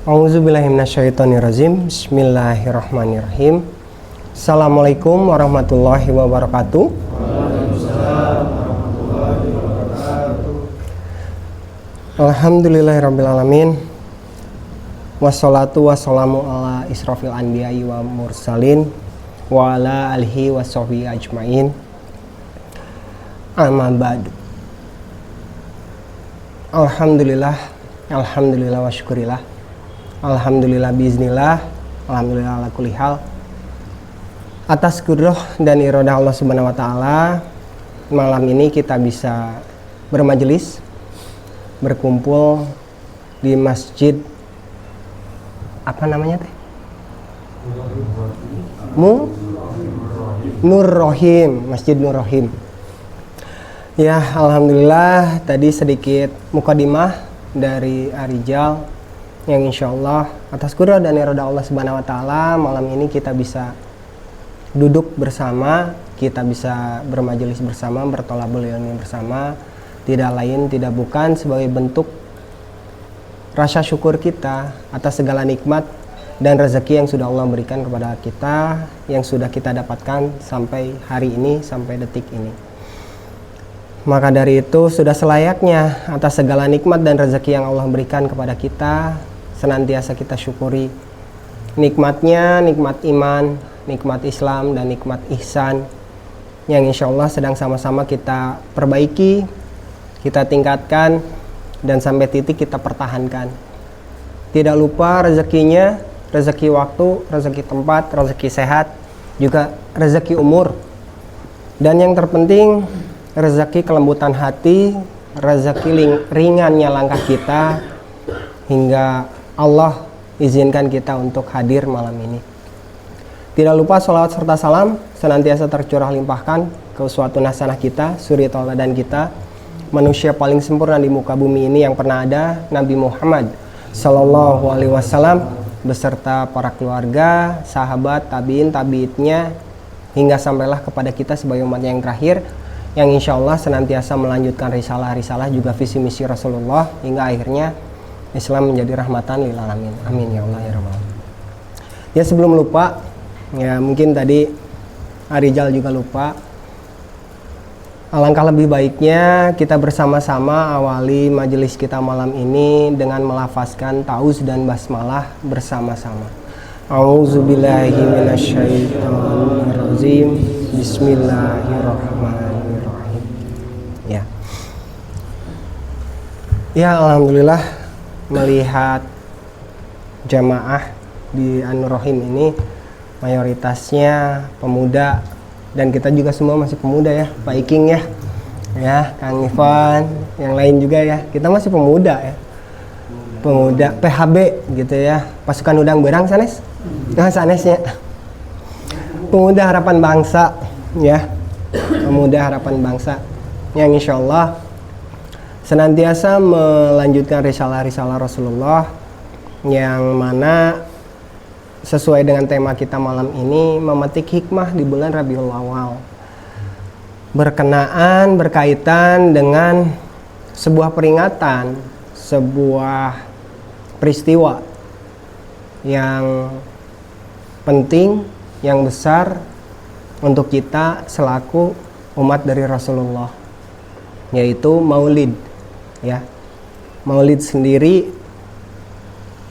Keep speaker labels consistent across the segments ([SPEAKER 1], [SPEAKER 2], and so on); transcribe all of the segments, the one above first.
[SPEAKER 1] A'udzubillahiminasyaitonirrajim. Bismillahirrahmanirrahim. Assalamualaikum warahmatullahi wabarakatuh.
[SPEAKER 2] Waalaikumsalam warahmatullahi wabarakatuh.
[SPEAKER 1] Alhamdulillahirrabbilalamin. Wassalatu wassalamu ala israfil anbiya'i wa mursalin wa ala alihi wa sahbihi ajma'in. Amma ba'du. Alhamdulillah wa syukurillah. Alhamdulillah biiznillah. Alhamdulillah ala kulli hal. Atas qudroh dan iradah Allah Subhanahu wa taala, malam ini kita bisa bermajelis, berkumpul di masjid apa namanya teh? Nur Rohim, Masjid Nur Rohim. Ya, alhamdulillah tadi sedikit mukadimah dari Arijal yang insyaallah atas qudroh dan iradah Allah Subhanahu wa taala malam ini kita bisa duduk bersama, kita bisa bermajelis bersama, bertolabul ilmi bersama, tidak lain tidak bukan sebagai bentuk rasa syukur kita atas segala nikmat dan rezeki yang sudah Allah berikan kepada kita, yang sudah kita dapatkan sampai hari ini, sampai detik ini. Maka dari itu sudah selayaknya atas segala nikmat dan rezeki yang Allah berikan kepada kita senantiasa kita syukuri nikmatnya, nikmat iman, nikmat Islam, dan nikmat ihsan yang insya Allah sedang sama-sama kita perbaiki, kita tingkatkan, dan sampai titik kita pertahankan. Tidak lupa rezekinya, rezeki waktu, rezeki tempat, rezeki sehat, juga rezeki umur, dan yang terpenting rezeki kelembutan hati, rezeki ringannya langkah kita hingga Allah izinkan kita untuk hadir malam ini. Tidak lupa sholawat serta salam senantiasa tercurah limpahkan ke suatu hasanah kita, suri tauladan kita, manusia paling sempurna di muka bumi ini yang pernah ada, Nabi Muhammad Sallallahu Alaihi Wasallam beserta para keluarga, sahabat, tabiin, tabiitnya, hingga sampailah kepada kita sebagai umat yang terakhir, yang insya Allah senantiasa melanjutkan risalah-risalah juga visi misi Rasulullah hingga akhirnya Islam menjadi rahmatan lil alamin. Amin ya Allah ya rabbal alamin. Ya, sebelum lupa, ya mungkin tadi Arijal juga lupa. Alangkah lebih baiknya kita bersama-sama awali majelis kita malam ini dengan melafazkan tauz dan basmalah bersama-sama. A'udzubillahi minasyaitonirrajim. Bismillahirrahmanirrahim. Ya. Ya, alhamdulillah melihat jamaah di An-Nur Rohim ini mayoritasnya pemuda, dan kita juga semua masih pemuda ya, Pak Iking ya, Kang Ivan, yang lain juga ya, kita masih pemuda ya, pemuda PHB gitu ya, pasukan udang berang sanes, sanesnya, pemuda harapan bangsa ya, pemuda harapan bangsa yang insya Allah senantiasa melanjutkan risalah-risalah Rasulullah yang mana sesuai dengan tema kita malam ini, memetik hikmah di bulan Rabiul Awal, berkaitan dengan sebuah peringatan, sebuah peristiwa yang penting, yang besar untuk kita selaku umat dari Rasulullah, yaitu Maulid. Ya, Maulid sendiri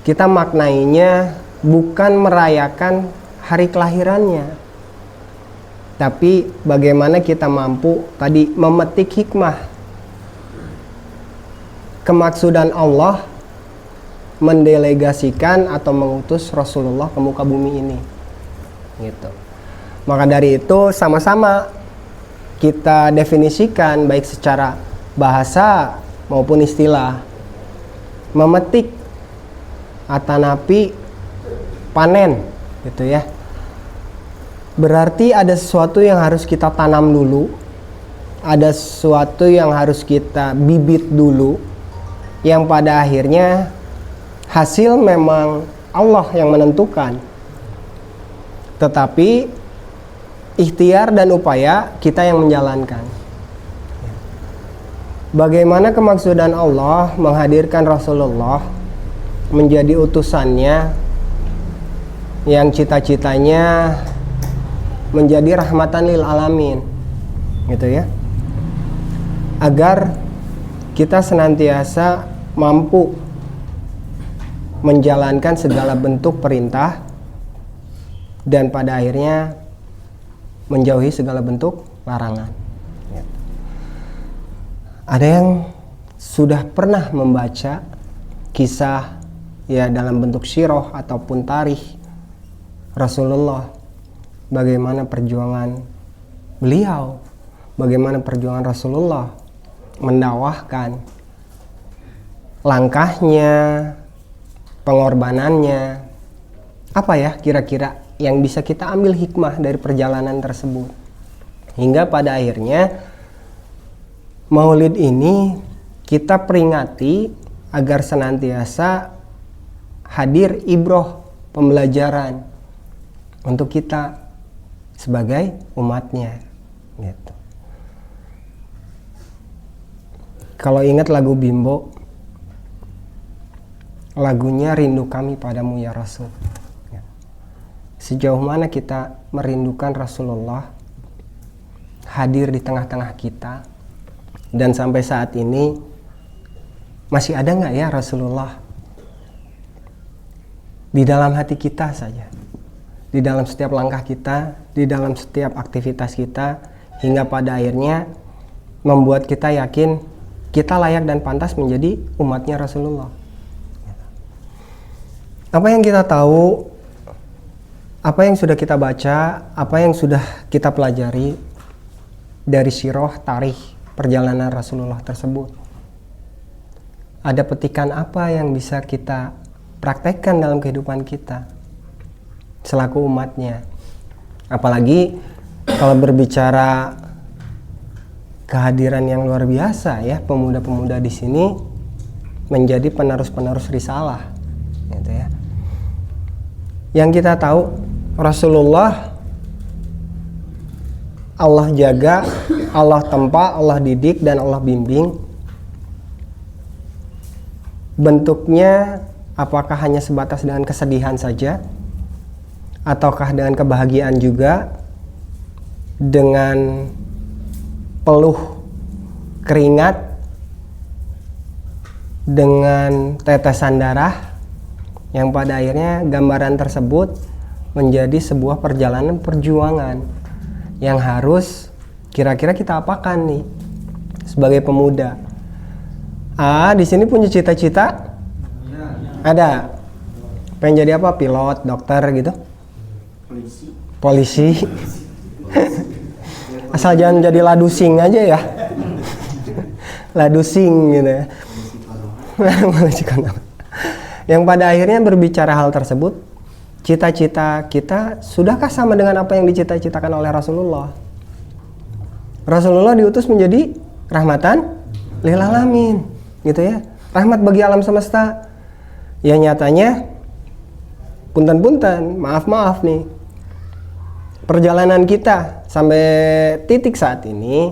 [SPEAKER 1] kita maknainya bukan merayakan hari kelahirannya, tapi bagaimana kita mampu tadi memetik hikmah kemaksudan Allah mendelegasikan atau mengutus Rasulullah ke muka bumi ini gitu. Maka dari itu sama-sama kita definisikan baik secara bahasa maupun istilah, memetik atanapi panen gitu ya. Berarti ada sesuatu yang harus kita tanam dulu, ada sesuatu yang harus kita bibit dulu, yang pada akhirnya hasil memang Allah yang menentukan, tetapi ikhtiar dan upaya kita yang menjalankan. Bagaimana kemaksudan Allah menghadirkan Rasulullah menjadi utusannya yang cita-citanya menjadi rahmatan lil alamin, gitu ya, agar kita senantiasa mampu menjalankan segala bentuk perintah dan pada akhirnya menjauhi segala bentuk larangan. Ada yang sudah pernah membaca kisah ya dalam bentuk sirah ataupun tarikh Rasulullah, bagaimana perjuangan beliau, bagaimana perjuangan Rasulullah mendakwahkan, langkahnya, pengorbanannya. Apa ya kira-kira yang bisa kita ambil hikmah dari perjalanan tersebut, hingga pada akhirnya Maulid ini kita peringati agar senantiasa hadir ibroh, pembelajaran untuk kita sebagai umatnya, gitu. Kalau ingat lagu Bimbo, lagunya Rindu Kami Padamu Ya Rasul. Sejauh mana kita merindukan Rasulullah hadir di tengah-tengah kita, dan sampai saat ini masih ada nggak ya Rasulullah di dalam hati kita saja, di dalam setiap langkah kita, di dalam setiap aktivitas kita, hingga pada akhirnya membuat kita yakin kita layak dan pantas menjadi umatnya Rasulullah. Apa yang kita tahu, apa yang sudah kita baca, apa yang sudah kita pelajari dari sirah tarikh perjalanan Rasulullah tersebut, ada petikan apa yang bisa kita praktekkan dalam kehidupan kita selaku umatnya? Apalagi kalau berbicara kehadiran yang luar biasa ya, pemuda-pemuda di sini menjadi penerus-penerus risalah, gitu ya. Yang kita tahu Rasulullah Allah jaga, Allah tempa, Allah didik, dan Allah bimbing. Bentuknya apakah hanya sebatas dengan kesedihan saja, ataukah dengan kebahagiaan juga, dengan peluh keringat, dengan tetesan darah, yang pada akhirnya gambaran tersebut menjadi sebuah perjalanan perjuangan yang harus kira-kira kita apakan nih sebagai pemuda. Di sini punya cita-cita? Ada. Pengen jadi apa? Pilot, dokter gitu? Polisi. Asal jangan jadi ladusing aja ya. Ladusing gitu ya. Yang pada akhirnya berbicara hal tersebut, cita-cita kita sudahkah sama dengan apa yang dicita-citakan oleh Rasulullah? Rasulullah diutus menjadi rahmatan lil alamin, gitu ya. Rahmat bagi alam semesta. Ya nyatanya punten-punten, maaf nih. Perjalanan kita sampai titik saat ini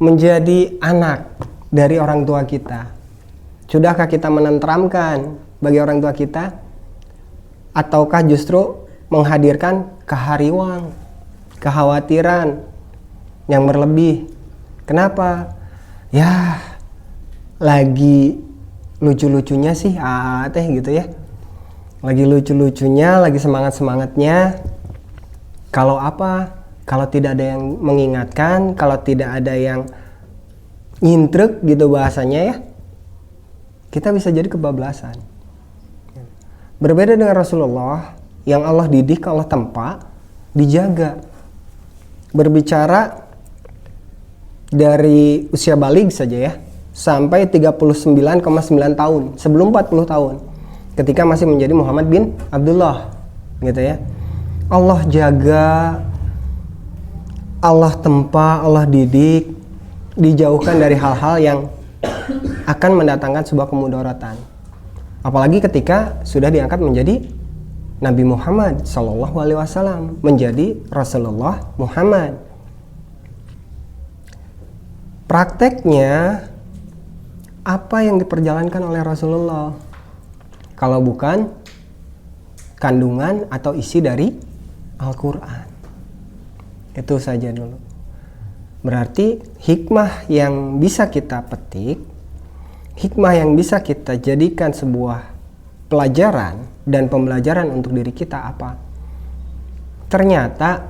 [SPEAKER 1] menjadi anak dari orang tua kita. Sudahkah kita menenteramkan bagi orang tua kita? Ataukah justru menghadirkan kehariwang, kekhawatiran yang berlebih? Kenapa? Ya, lagi lucu-lucunya sih teh gitu ya. Lagi lucu-lucunya, lagi semangat-semangatnya. Kalau apa? Kalau tidak ada yang mengingatkan, kalau tidak ada yang nyintrek gitu bahasanya ya, kita bisa jadi kebablasan. Berbeda dengan Rasulullah yang Allah didik, Allah tempa, dijaga. Berbicara dari usia baligh saja ya, sampai 39,9 tahun, sebelum 40 tahun, ketika masih menjadi Muhammad bin Abdullah, gitu ya. Allah jaga, Allah tempa, Allah didik, dijauhkan dari hal-hal yang akan mendatangkan sebuah kemudaratan. Apalagi ketika sudah diangkat menjadi Nabi Muhammad SAW, menjadi Rasulullah Muhammad. Prakteknya apa yang diperjalankan oleh Rasulullah? kalau bukan kandungan atau isi dari Al-Quran. Itu saja dulu. Berarti hikmah yang bisa kita petik, hikmah yang bisa kita jadikan sebuah pelajaran dan pembelajaran untuk diri kita apa? Ternyata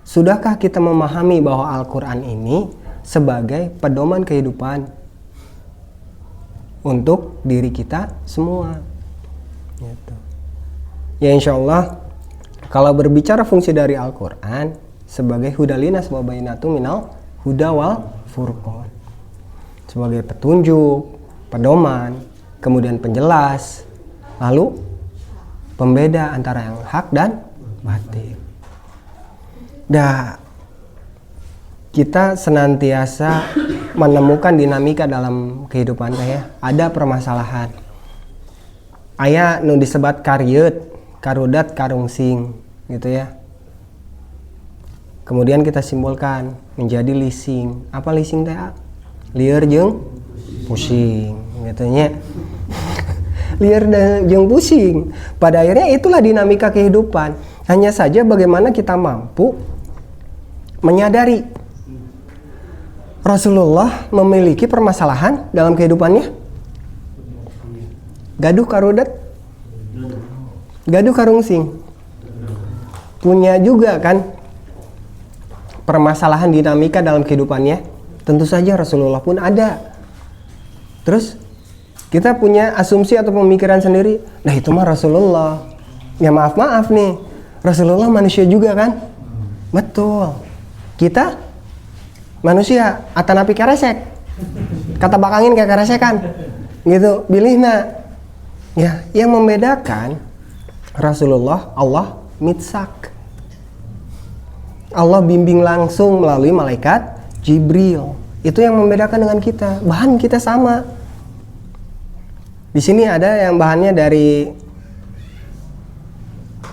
[SPEAKER 1] sudahkah kita memahami bahwa Al-Quran ini sebagai pedoman kehidupan untuk diri kita semua? Gitu. Ya insya Allah, kalau berbicara fungsi dari Al-Quran sebagai hudalinas wa bainatu minal huda wal furqan, sebagai petunjuk, pedoman, kemudian penjelas, lalu pembeda antara yang hak dan batil. Kita senantiasa menemukan dinamika dalam kehidupan ya. Ada permasalahan. Aya nu disebat karyeut, karudat, karungsing gitu ya. Kemudian kita simbolkan menjadi lising. Apa lising teh? Lieur jeung pusing gitu nya. Liar jeung pusing. Pada akhirnya itulah dinamika kehidupan. Hanya saja bagaimana kita mampu menyadari Rasulullah memiliki permasalahan dalam kehidupannya. Gaduh karudat, gaduh karungsing. Punya juga kan permasalahan dinamika dalam kehidupannya. Tentu saja Rasulullah pun ada. Terus kita punya asumsi atau pemikiran sendiri. Nah itu mah Rasulullah. Ya maaf nih. Rasulullah manusia juga kan? Betul. Kita manusia. Atanapi keresek. Kata bakangin kayak keresekan. Gitu. Bilihna. Ya, yang membedakan Rasulullah, Allah mitsak. Allah bimbing langsung melalui malaikat Jibril. Itu yang membedakan dengan kita. Bahan kita sama. Di sini ada yang bahannya dari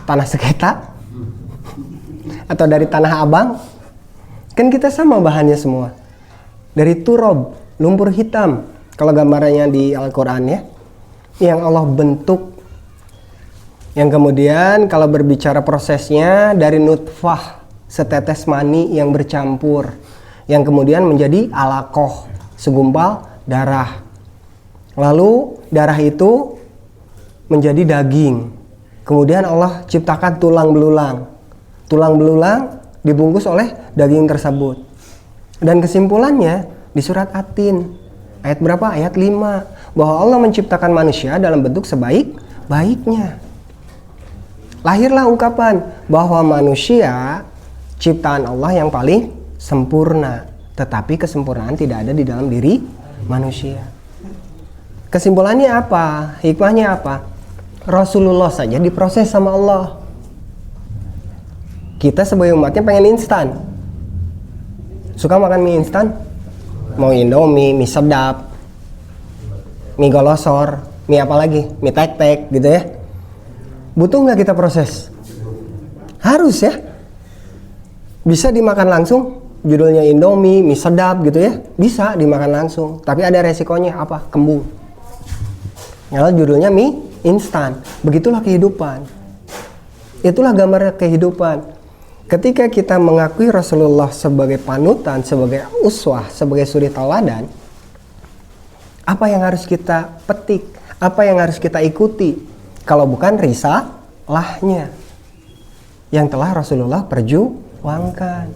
[SPEAKER 1] tanah seketa atau dari tanah abang. Kan kita sama bahannya semua. Dari turab, lumpur hitam. Kalau gambarannya di Al-Quran ya. Yang Allah bentuk. Yang kemudian kalau berbicara prosesnya dari nutfah, setetes mani yang bercampur. Yang kemudian menjadi alaqoh, segumpal darah. Lalu darah itu menjadi daging. Kemudian Allah ciptakan tulang belulang. Tulang belulang dibungkus oleh daging tersebut. Dan kesimpulannya di surat At-Tin. Ayat berapa? Ayat 5. Bahwa Allah menciptakan manusia dalam bentuk sebaik-baiknya. Lahirlah ungkapan bahwa manusia ciptaan Allah yang paling sempurna. Tetapi kesempurnaan tidak ada di dalam diri manusia. Kesimpulannya apa? Hikmahnya apa? Rasulullah saja diproses sama Allah. Kita sebagai umatnya pengen instan. Suka makan mie instan? Mau Indomie, mie sedap, mie golosor, mie apa lagi? Mie tek-tek gitu ya. Butuh nggak kita proses? Harus ya. Bisa dimakan langsung. Judulnya Indomie, mie sedap gitu ya. Bisa dimakan langsung. Tapi ada resikonya apa? Kembung. Kalau judulnya mie instan. Begitulah kehidupan. Itulah gambar kehidupan. Ketika kita mengakui Rasulullah sebagai panutan, sebagai uswah, sebagai suri tauladan, apa yang harus kita petik? Apa yang harus kita ikuti? Kalau bukan risalahnya yang telah Rasulullah perjuangkan.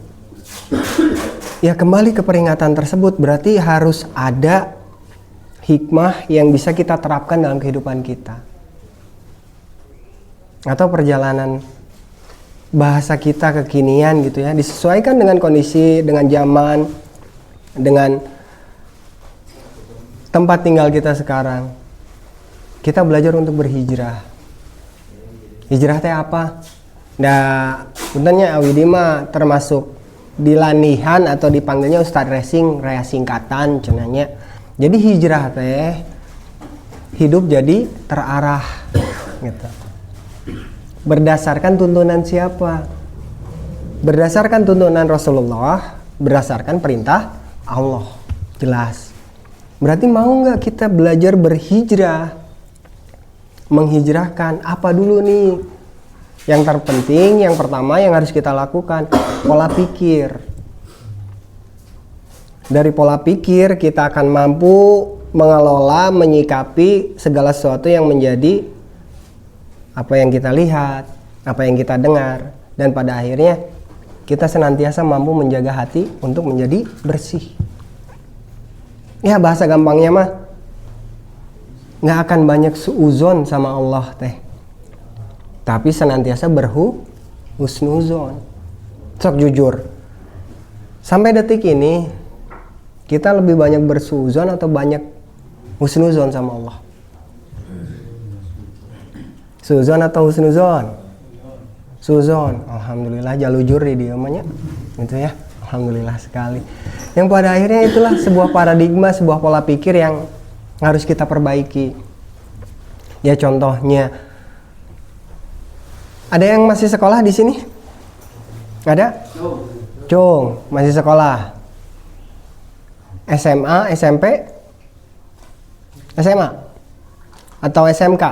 [SPEAKER 1] Ya kembali ke peringatan tersebut, berarti harus ada hikmah yang bisa kita terapkan dalam kehidupan kita. Atau perjalanan bahasa kita kekinian gitu ya, disesuaikan dengan kondisi, dengan zaman, dengan tempat tinggal kita sekarang. Kita belajar untuk berhijrah. Hijrah teh apa? Nah, puntennya Awidi mah termasuk dilanihan atau dipanggilnya Ustadz Racing, rea singkatan cenanya. Jadi hijrah teh hidup jadi terarah gitu. Berdasarkan tuntunan siapa? Berdasarkan tuntunan Rasulullah, berdasarkan perintah Allah. Jelas. Berarti mau nggak kita belajar berhijrah? menghijrahkan. Apa dulu nih yang terpenting? Yang pertama yang harus kita lakukan, pola pikir. Dari pola pikir kita akan mampu mengelola, menyikapi segala sesuatu yang menjadi apa yang kita lihat, apa yang kita dengar, dan pada akhirnya kita senantiasa mampu menjaga hati untuk menjadi bersih. Ya bahasa gampangnya mah nggak akan banyak suuzon sama Allah teh, tapi senantiasa berhusnuzon. Sok jujur, sampai detik ini kita lebih banyak bersuuzon atau banyak husnuzon sama Allah? Suuzon atau husnuzon? Suuzon. Alhamdulillah jalujur di dia namanya gitu ya. Alhamdulillah sekali. Yang pada akhirnya itulah sebuah paradigma, sebuah pola pikir yang harus kita perbaiki. Ya contohnya, ada yang masih sekolah di sini? Ada? Cung, masih sekolah. SMA, SMP, SMA, atau SMK?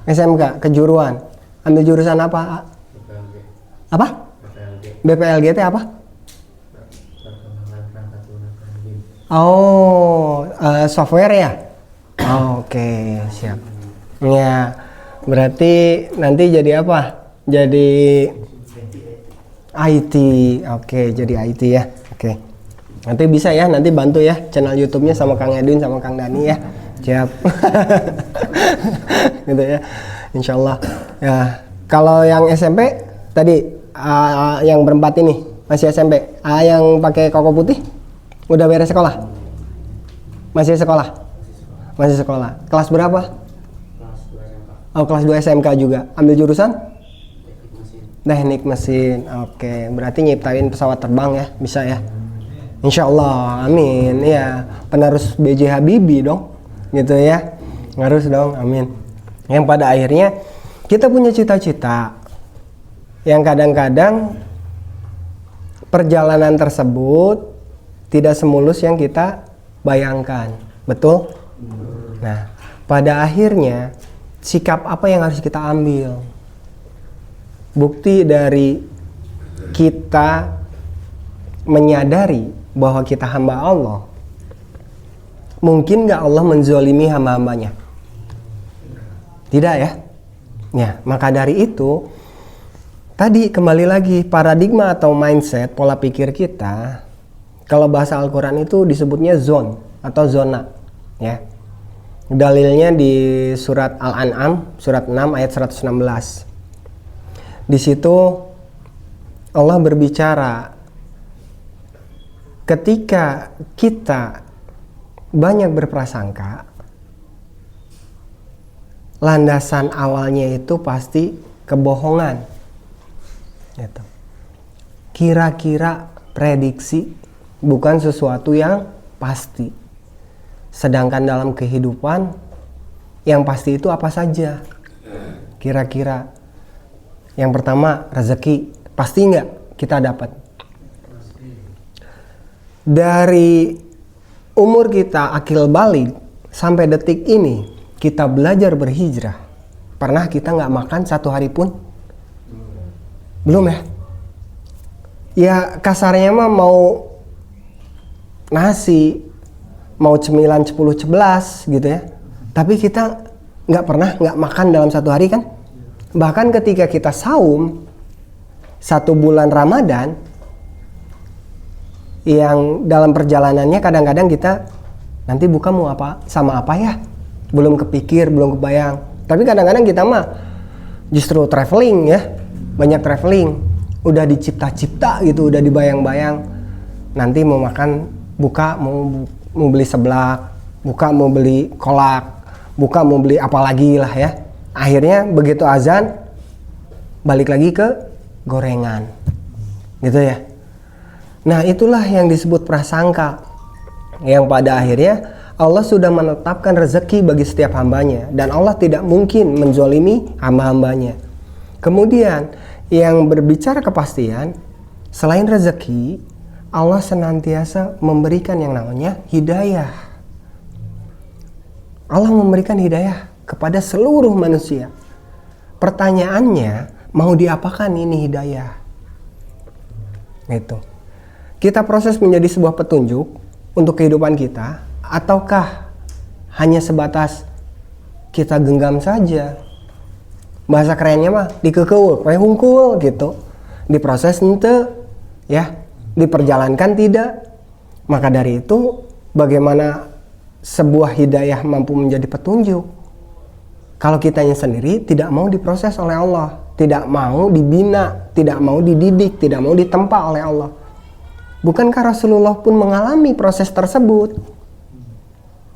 [SPEAKER 1] SMK, kejuruan. Ambil jurusan apa? Apa? BPLG itu apa? Oh, software ya? Oh, oke, siap. Ya, berarti nanti jadi apa? Jadi IT. Oke, jadi IT ya. Oke. Nanti bisa ya, nanti bantu ya channel YouTube-nya sama Kang Edwin sama Kang Dani ya. Siap. Gitu ya. Insyaallah. Ya, kalau yang SMP tadi yang berempat ini masih SMP. Yang pakai koko putih udah beres sekolah? Masih sekolah? Masih sekolah. Kelas berapa? Kelas 2 SMK. Oh, kelas 2 SMK juga. Ambil jurusan? Teknik mesin. Oke, berarti nyiptain pesawat terbang ya, bisa ya? Insya Allah, amin. Ya, penerus B.J. Habibie dong, gitu ya. Harus dong, amin. Yang pada akhirnya kita punya cita-cita yang kadang-kadang perjalanan tersebut tidak semulus yang kita bayangkan, betul? Nah, pada akhirnya sikap apa yang harus kita ambil? Bukti dari kita menyadari bahwa kita hamba Allah. Mungkin gak Allah menzolimi hamba-hambanya? Tidak ya? Ya, maka dari itu tadi kembali lagi paradigma atau mindset, pola pikir kita. Kalau bahasa Al-Quran itu disebutnya zone atau zona ya. Dalilnya di surat Al-An'am surat 6 ayat 116. Di situ Allah berbicara ketika kita banyak berprasangka, landasan awalnya itu pasti kebohongan. Gitu. Kira-kira, prediksi, bukan sesuatu yang pasti. Sedangkan dalam kehidupan yang pasti itu apa saja? Kira-kira. Yang pertama, rezeki. Pasti nggak kita dapat? Dari umur kita akil balik sampai detik ini kita belajar berhijrah. Pernah kita nggak makan satu hari pun? Belum ya? Ya kasarnya mah mau nasi, mau cemilan 10-11 gitu ya. Tapi kita nggak pernah nggak makan dalam satu hari kan? Bahkan ketika kita saum 1 bulan Ramadan, yang dalam perjalanannya kadang-kadang kita nanti buka mau apa sama apa ya, belum kepikir, belum kebayang. Tapi kadang-kadang kita mah justru traveling ya, banyak traveling, udah dicipta-cipta gitu, udah dibayang-bayang. Nanti mau makan, buka mau beli seblak, buka mau beli kolak, buka mau beli apa lagi lah ya. Akhirnya begitu azan balik lagi ke gorengan, gitu ya. Nah itulah yang disebut prasangka, yang pada akhirnya Allah sudah menetapkan rezeki bagi setiap hambanya, dan Allah tidak mungkin menzolimi hamba-hambanya. Kemudian yang berbicara kepastian, selain rezeki, Allah senantiasa memberikan yang namanya hidayah. Allah memberikan hidayah kepada seluruh manusia. Pertanyaannya, mau diapakan ini hidayah? Itu. Kita proses menjadi sebuah petunjuk untuk kehidupan kita, ataukah hanya sebatas kita genggam saja? Bahasa kerennya mah dikekeul, we hungkul gitu. Diproses ente, ya, diperjalankan tidak. Maka dari itu, bagaimana sebuah hidayah mampu menjadi petunjuk kalau kitanya sendiri tidak mau diproses oleh Allah, tidak mau dibina, tidak mau dididik, tidak mau ditempa oleh Allah? Bukankah Rasulullah pun mengalami proses tersebut?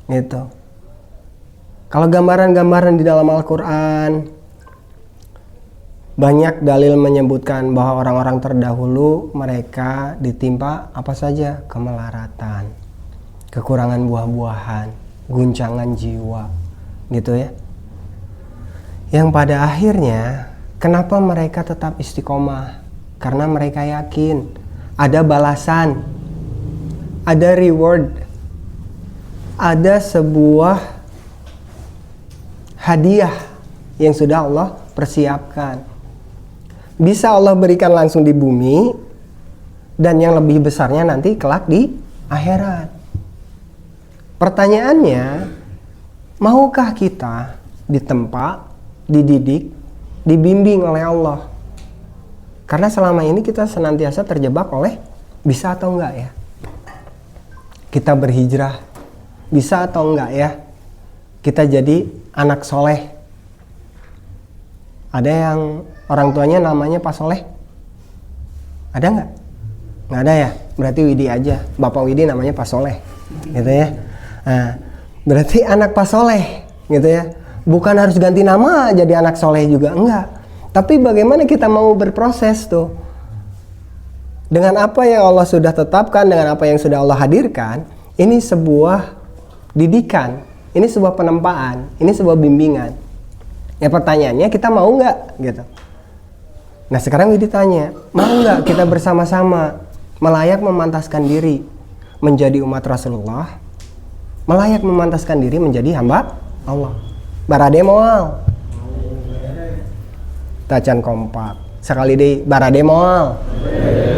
[SPEAKER 1] Gitu. Kalau gambaran-gambaran di dalam Al-Quran, banyak dalil menyebutkan bahwa orang-orang terdahulu mereka ditimpa apa saja? Kemelaratan, kekurangan buah-buahan, guncangan jiwa, gitu ya. Yang pada akhirnya, kenapa mereka tetap istiqomah? Karena mereka yakin ada balasan, ada reward, ada sebuah hadiah yang sudah Allah persiapkan. Bisa Allah berikan langsung di bumi, dan yang lebih besarnya nanti kelak di akhirat. Pertanyaannya, maukah kita ditempa, dididik, dibimbing oleh Allah? Karena selama ini kita senantiasa terjebak oleh bisa atau enggak ya. Kita berhijrah, bisa atau enggak ya kita jadi anak soleh. Ada yang orang tuanya namanya Pak Soleh? Ada enggak? Enggak ada ya? Berarti Widi aja. Bapak Widi namanya Pak Soleh, gitu ya. Nah, berarti anak Pak Soleh, gitu ya. Bukan harus ganti nama jadi anak soleh juga, enggak. Tapi bagaimana kita mau berproses tuh? Dengan apa yang Allah sudah tetapkan, dengan apa yang sudah Allah hadirkan, ini sebuah didikan, ini sebuah penempaan, ini sebuah bimbingan. Ya pertanyaannya, kita mau enggak? Gitu. Nah sekarang ditanya, mau enggak kita bersama-sama melayak memantaskan diri menjadi umat Rasulullah, melayak memantaskan diri menjadi hamba Allah? Barade moal tacan kompak sekali deh, barade moal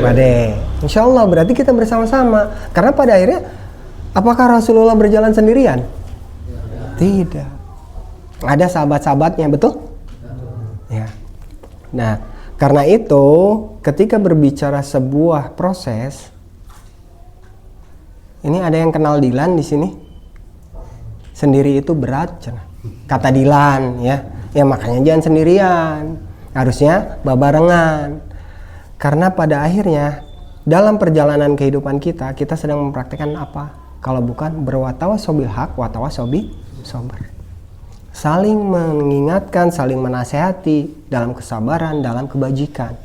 [SPEAKER 1] bade. Insya Allah berarti kita bersama-sama. Karena pada akhirnya, apakah Rasulullah berjalan sendirian? Tidak. Ada sahabat-sahabatnya, betul? Ya. Nah, karena itu ketika berbicara sebuah proses, ini ada yang kenal Dilan di sini. Sendiri itu berat, kata Dilan ya. Ya makanya jangan sendirian. Harusnya babarengan. Karena pada akhirnya dalam perjalanan kehidupan kita sedang mempraktikkan apa? Kalau bukan berwatawasobil haq, watawasobi sober. Saling mengingatkan, saling menasehati dalam kesabaran, dalam kebajikan.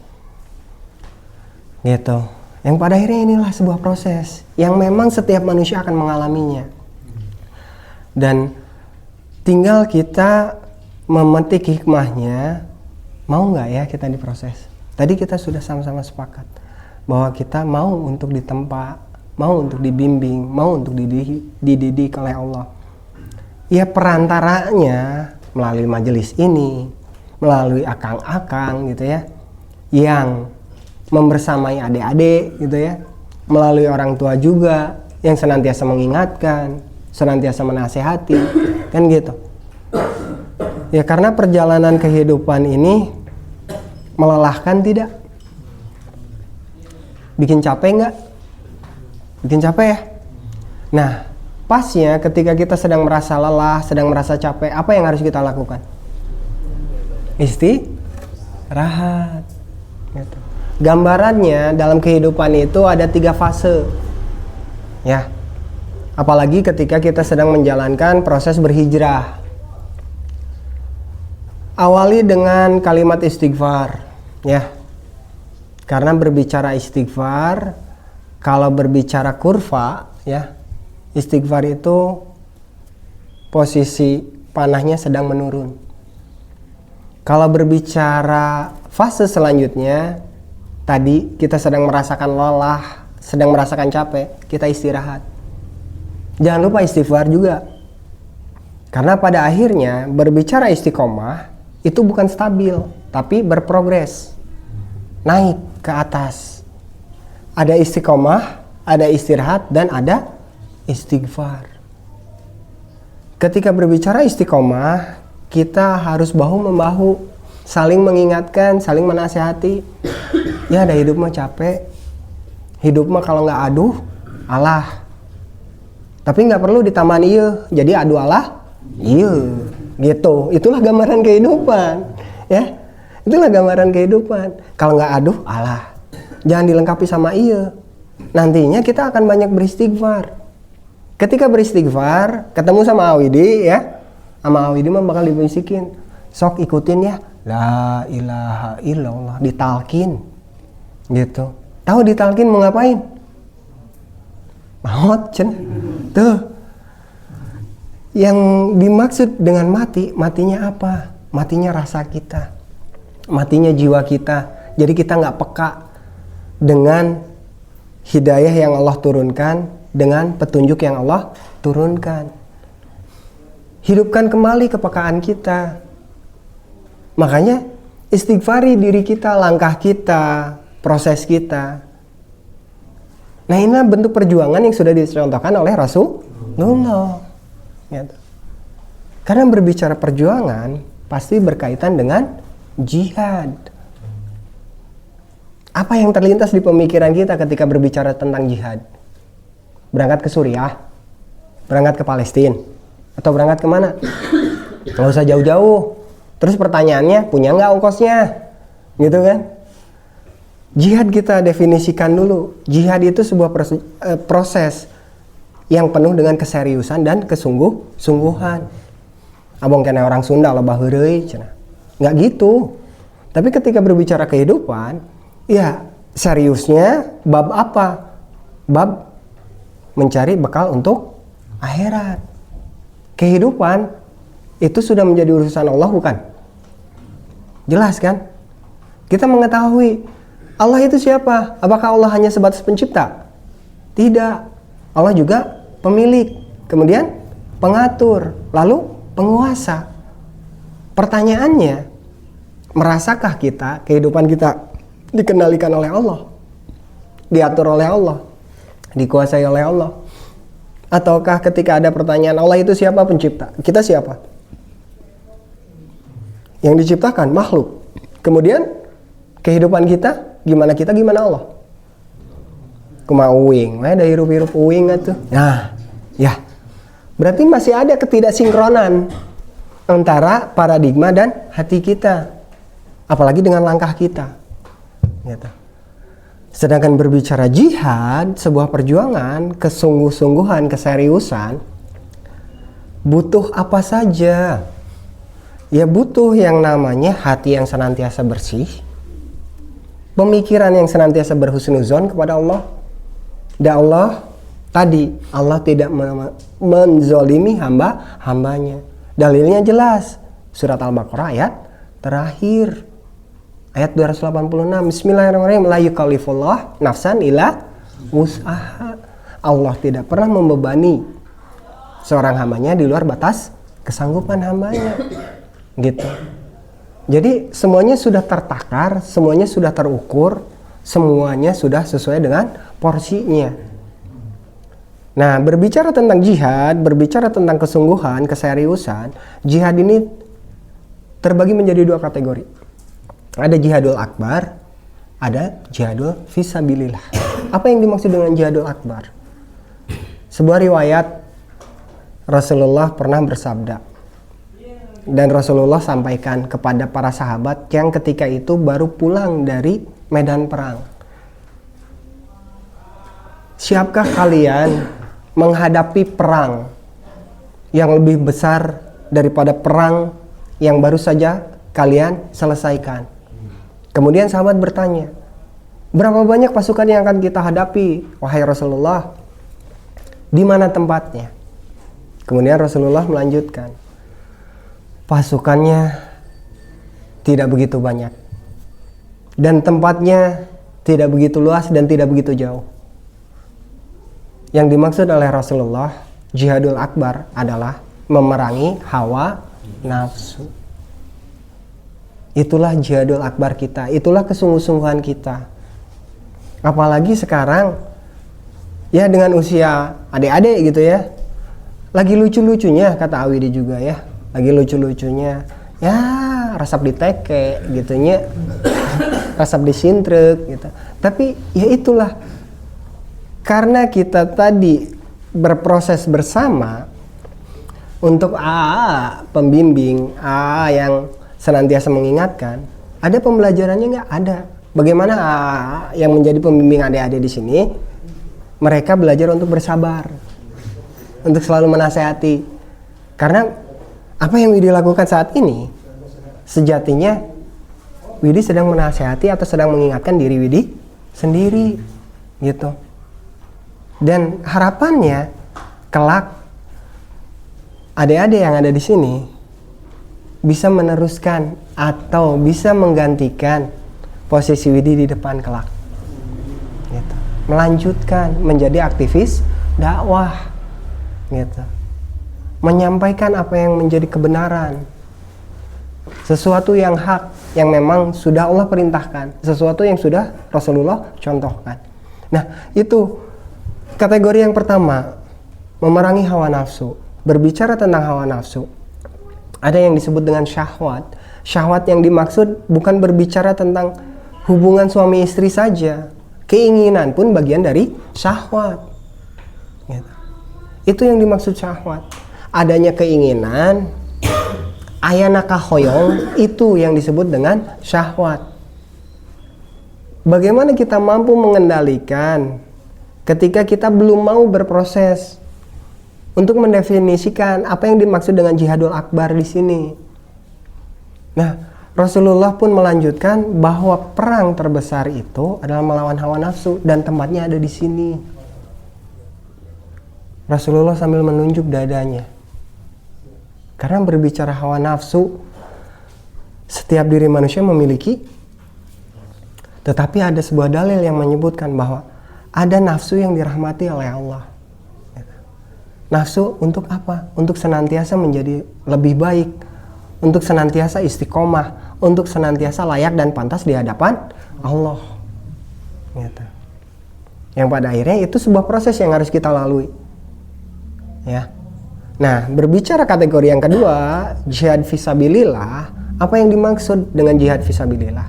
[SPEAKER 1] Gitu. Yang pada akhirnya inilah sebuah proses yang memang setiap manusia akan mengalaminya. Dan tinggal kita memetik hikmahnya, mau nggak ya kita diproses. Tadi kita sudah sama-sama sepakat bahwa kita mau untuk ditempa, mau untuk dibimbing, mau untuk dididik oleh Allah. Ya perantaranya melalui majelis ini, melalui akang-akang gitu ya, yang membersamai adik-adik gitu ya, melalui orang tua juga yang senantiasa mengingatkan, senantiasa menasehati, kan gitu. Ya karena perjalanan kehidupan ini melelahkan tidak? Bikin capek nggak? Bikin capek ya? Nah, pasnya ketika kita sedang merasa lelah, sedang merasa capek, apa yang harus kita lakukan? Istirahat. Gitu. Gambarannya dalam kehidupan itu ada 3 fase. Ya. Apalagi ketika kita sedang menjalankan proses berhijrah. Awali dengan kalimat istighfar, ya. Karena berbicara istighfar, kalau berbicara kurva, ya, istighfar itu posisi panahnya sedang menurun. Kalau berbicara fase selanjutnya, tadi kita sedang merasakan lelah, sedang merasakan capek, kita istirahat. Jangan lupa istighfar juga. Karena pada akhirnya berbicara istiqomah itu bukan stabil, tapi berprogres, naik ke atas. Ada istiqomah, ada istirahat, dan ada istighfar. Ketika berbicara istiqomah, kita harus bahu-membahu, saling mengingatkan, saling menasihati. Ya, ada hidup mah capek. Hidup mah kalau nggak aduh, alah. Tapi nggak perlu ditambahin iya, jadi adu alah, iya. Gitu, itulah gambaran kehidupan, ya. Itulah gambaran kehidupan. Kalau nggak aduh, alah. Jangan dilengkapi sama iya. Nantinya kita akan banyak beristighfar. Ketika beristighfar, ketemu sama Awidi, ya. Sama Awidi mah bakal dibisikin. Sok ikutin ya. La ilaha illallah, ditalkin. Gitu. Tahu ditalkin mau ngapain? Maut, cen. Tuh. Yang dimaksud dengan mati, matinya apa? Matinya rasa kita, matinya jiwa kita. Jadi kita nggak peka dengan hidayah yang Allah turunkan, dengan petunjuk yang Allah turunkan. Hidupkan kembali kepekaan kita. Makanya istighfari diri kita, langkah kita, proses kita. Nah, ini bentuk perjuangan yang sudah dicontohkan oleh Rasulullah. Gitu. Karena berbicara perjuangan pasti berkaitan dengan jihad. Apa yang terlintas di pemikiran kita ketika berbicara tentang jihad? Berangkat ke Suriah, berangkat ke Palestina, atau berangkat kemana? Nggak usah jauh-jauh. Terus pertanyaannya, punya nggak ongkosnya? Gitu kan? Jihad kita definisikan dulu. Jihad itu sebuah proses yang penuh dengan keseriusan dan kesungguh-sungguhan. Abang kena orang Sunda lo baheureuy cenah. Nggak gitu. Tapi ketika berbicara kehidupan, ya seriusnya bab apa? Bab mencari bekal untuk akhirat. Kehidupan itu sudah menjadi urusan Allah, bukan? Jelas kan? Kita mengetahui Allah itu siapa? Apakah Allah hanya sebatas pencipta? Tidak. Allah juga pemilik, kemudian pengatur, lalu penguasa. Pertanyaannya, merasakah kita kehidupan kita dikendalikan oleh Allah, diatur oleh Allah, dikuasai oleh Allah? Ataukah ketika ada pertanyaan Allah itu siapa pencipta, kita siapa? Yang diciptakan makhluk. Kemudian kehidupan kita gimana Allah? Kumaha uing, ada hirup-hirup uing atuh. Nah, ya. Berarti masih ada ketidaksinkronan antara paradigma dan hati kita. Apalagi dengan langkah kita. Gitu. Sedangkan berbicara jihad, sebuah perjuangan, kesungguh-sungguhan, keseriusan, butuh apa saja? Ya butuh yang namanya hati yang senantiasa bersih, pemikiran yang senantiasa berhusnuzon kepada Allah. Dan Allah tadi, Allah tidak menzolimi hambanya. Dalilnya jelas. Surat Al-Baqarah ayat terakhir. Ayat 286. Bismillahirrahmanirrahim. La yukallifullah nafsan illa wus'aha. Allah tidak pernah membebani seorang hambanya di luar batas kesanggupan hambanya. Gitu. Jadi semuanya sudah tertakar, semuanya sudah terukur, semuanya sudah sesuai dengan porsinya. Nah, berbicara tentang jihad, berbicara tentang kesungguhan, keseriusan, jihad ini terbagi menjadi dua kategori. Ada jihadul akbar, ada jihadul fisabilillah. Apa yang dimaksud dengan jihadul akbar? Sebuah riwayat Rasulullah pernah bersabda, dan Rasulullah sampaikan kepada para sahabat yang ketika itu baru pulang dari medan perang. Siapkah kalian menghadapi perang yang lebih besar daripada perang yang baru saja kalian selesaikan? Kemudian sahabat bertanya, berapa banyak pasukan yang akan kita hadapi, wahai Rasulullah? Di mana tempatnya? Kemudian Rasulullah melanjutkan, pasukannya tidak begitu banyak, dan tempatnya tidak begitu luas dan tidak begitu jauh. Yang dimaksud oleh Rasulullah, jihadul akbar adalah memerangi hawa nafsu. Itulah jihadul akbar kita, itulah kesungguh-sungguhan kita. Apalagi sekarang ya dengan usia adik-adik gitu ya, lagi lucu-lucunya kata Awidi juga ya, lagi lucu-lucunya ya, rasap diteke gitunya, rasap disintrek gitu. Tapi ya itulah, karena kita tadi berproses bersama untuk pembimbing yang senantiasa mengingatkan, ada pembelajarannya nggak? Ada. Bagaimana yang menjadi pembimbing adik-adik di sini, mereka belajar untuk bersabar, untuk selalu menasehati. Karena apa yang Widi lakukan saat ini, sejatinya Widi sedang menasehati atau sedang mengingatkan diri Widi sendiri, gitu. Dan harapannya kelak adik-adik yang ada di sini bisa meneruskan atau bisa menggantikan posisi Widi di depan kelak, gitu. Melanjutkan menjadi aktivis dakwah, gitu. Menyampaikan apa yang menjadi kebenaran, sesuatu yang hak, yang memang sudah Allah perintahkan, sesuatu yang sudah Rasulullah contohkan. Nah, itu kategori yang pertama, memerangi hawa nafsu. Berbicara tentang hawa nafsu, ada yang disebut dengan syahwat. Syahwat yang dimaksud bukan berbicara tentang hubungan suami istri saja. Keinginan pun bagian dari syahwat, gitu. Itu yang dimaksud syahwat. Adanya keinginan, ayana kahoyong, itu yang disebut dengan syahwat. Bagaimana kita mampu mengendalikan ketika kita belum mau berproses untuk mendefinisikan apa yang dimaksud dengan jihadul akbar di sini. Nah, Rasulullah pun melanjutkan bahwa perang terbesar itu adalah melawan hawa nafsu dan tempatnya ada di sini. Rasulullah sambil menunjuk dadanya. Karena berbicara hawa nafsu, setiap diri manusia memiliki, tetapi ada sebuah dalil yang menyebutkan bahwa ada nafsu yang dirahmati oleh Allah. Nafsu untuk apa? Untuk senantiasa menjadi lebih baik, untuk senantiasa istiqomah, untuk senantiasa layak dan pantas di hadapan Allah, gitu. Yang pada akhirnya itu sebuah proses yang harus kita lalui, ya. Nah, berbicara kategori yang kedua, jihad fisabilillah, apa yang dimaksud dengan jihad fisabilillah?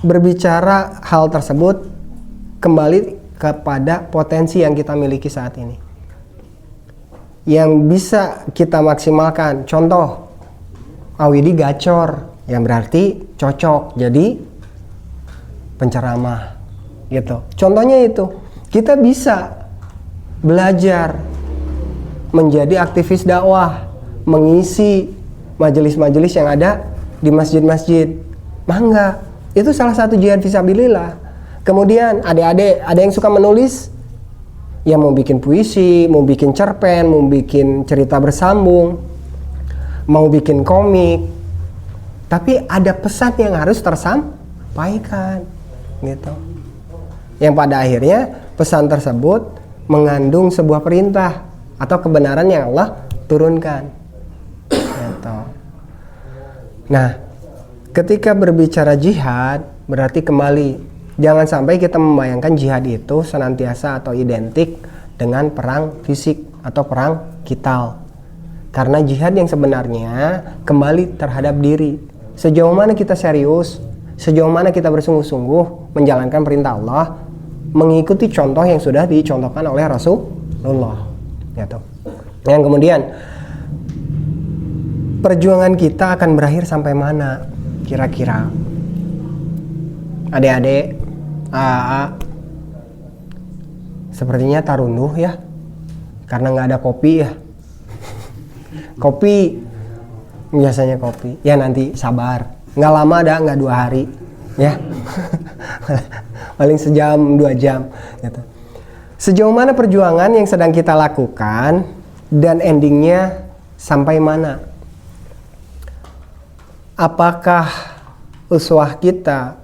[SPEAKER 1] Berbicara hal tersebut kembali kepada potensi yang kita miliki saat ini, yang bisa kita maksimalkan. Contoh, Awidi gacor, yang berarti cocok jadi penceramah, gitu. Contohnya itu, kita bisa belajar menjadi aktivis dakwah, mengisi majelis-majelis yang ada di masjid-masjid. Mangga, itu salah satu jihad fisabilillah. Kemudian adik-adik, ada yang suka menulis, ya mau bikin puisi, mau bikin cerpen, mau bikin cerita bersambung, mau bikin komik, tapi ada pesan yang harus tersampaikan, gitu. Yang pada akhirnya pesan tersebut mengandung sebuah perintah atau kebenaran yang Allah turunkan, gitu. Nah, ketika berbicara jihad, berarti kembali jangan sampai kita membayangkan jihad itu senantiasa atau identik dengan perang fisik atau perang qital. Karena jihad yang sebenarnya kembali terhadap diri. Sejauh mana kita serius, sejauh mana kita bersungguh-sungguh menjalankan perintah Allah, mengikuti contoh yang sudah dicontohkan oleh Rasulullah, gitu. Yang kemudian, perjuangan kita akan berakhir sampai mana kira-kira? Adik-adik, sepertinya tarunduh ya, karena nggak ada kopi ya. Kopi, biasanya kopi. Ya nanti sabar, nggak lama dah, nggak 2 hari, ya. Paling sejam 2 jam, gitu. Sejauh mana perjuangan yang sedang kita lakukan dan endingnya sampai mana? Apakah uswah kita,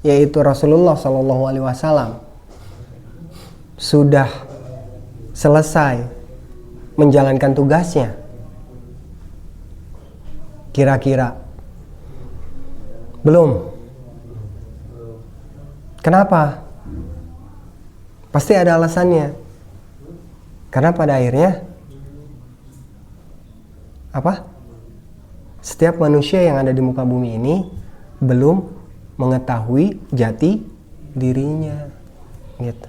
[SPEAKER 1] yaitu Rasulullah SAW, sudah selesai menjalankan tugasnya Kira-kira belum. Kenapa? Pasti ada alasannya. Karena pada akhirnya apa? Setiap manusia yang ada di muka bumi ini belum mengetahui jati dirinya. Gitu.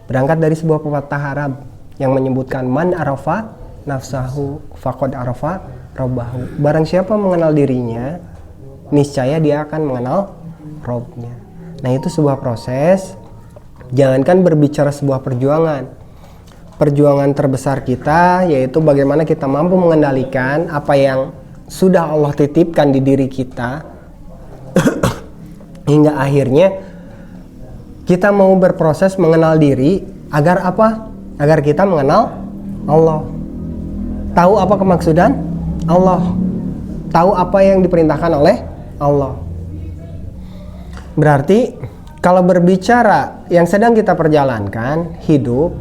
[SPEAKER 1] Berangkat dari sebuah pepatah Arab yang menyebutkan man arafa nafsahu faqad arafa rabbahu. Barang siapa mengenal dirinya, niscaya dia akan mengenal Robnya. Nah, itu sebuah proses. Jangankan berbicara sebuah perjuangan. Perjuangan terbesar kita yaitu bagaimana kita mampu mengendalikan apa yang sudah Allah titipkan di diri kita hingga akhirnya kita mau berproses mengenal diri agar apa? Agar kita mengenal Allah. Tahu apa kemaksudan Allah. Tahu apa yang diperintahkan oleh Allah. Berarti kalau berbicara yang sedang kita perjalankan hidup,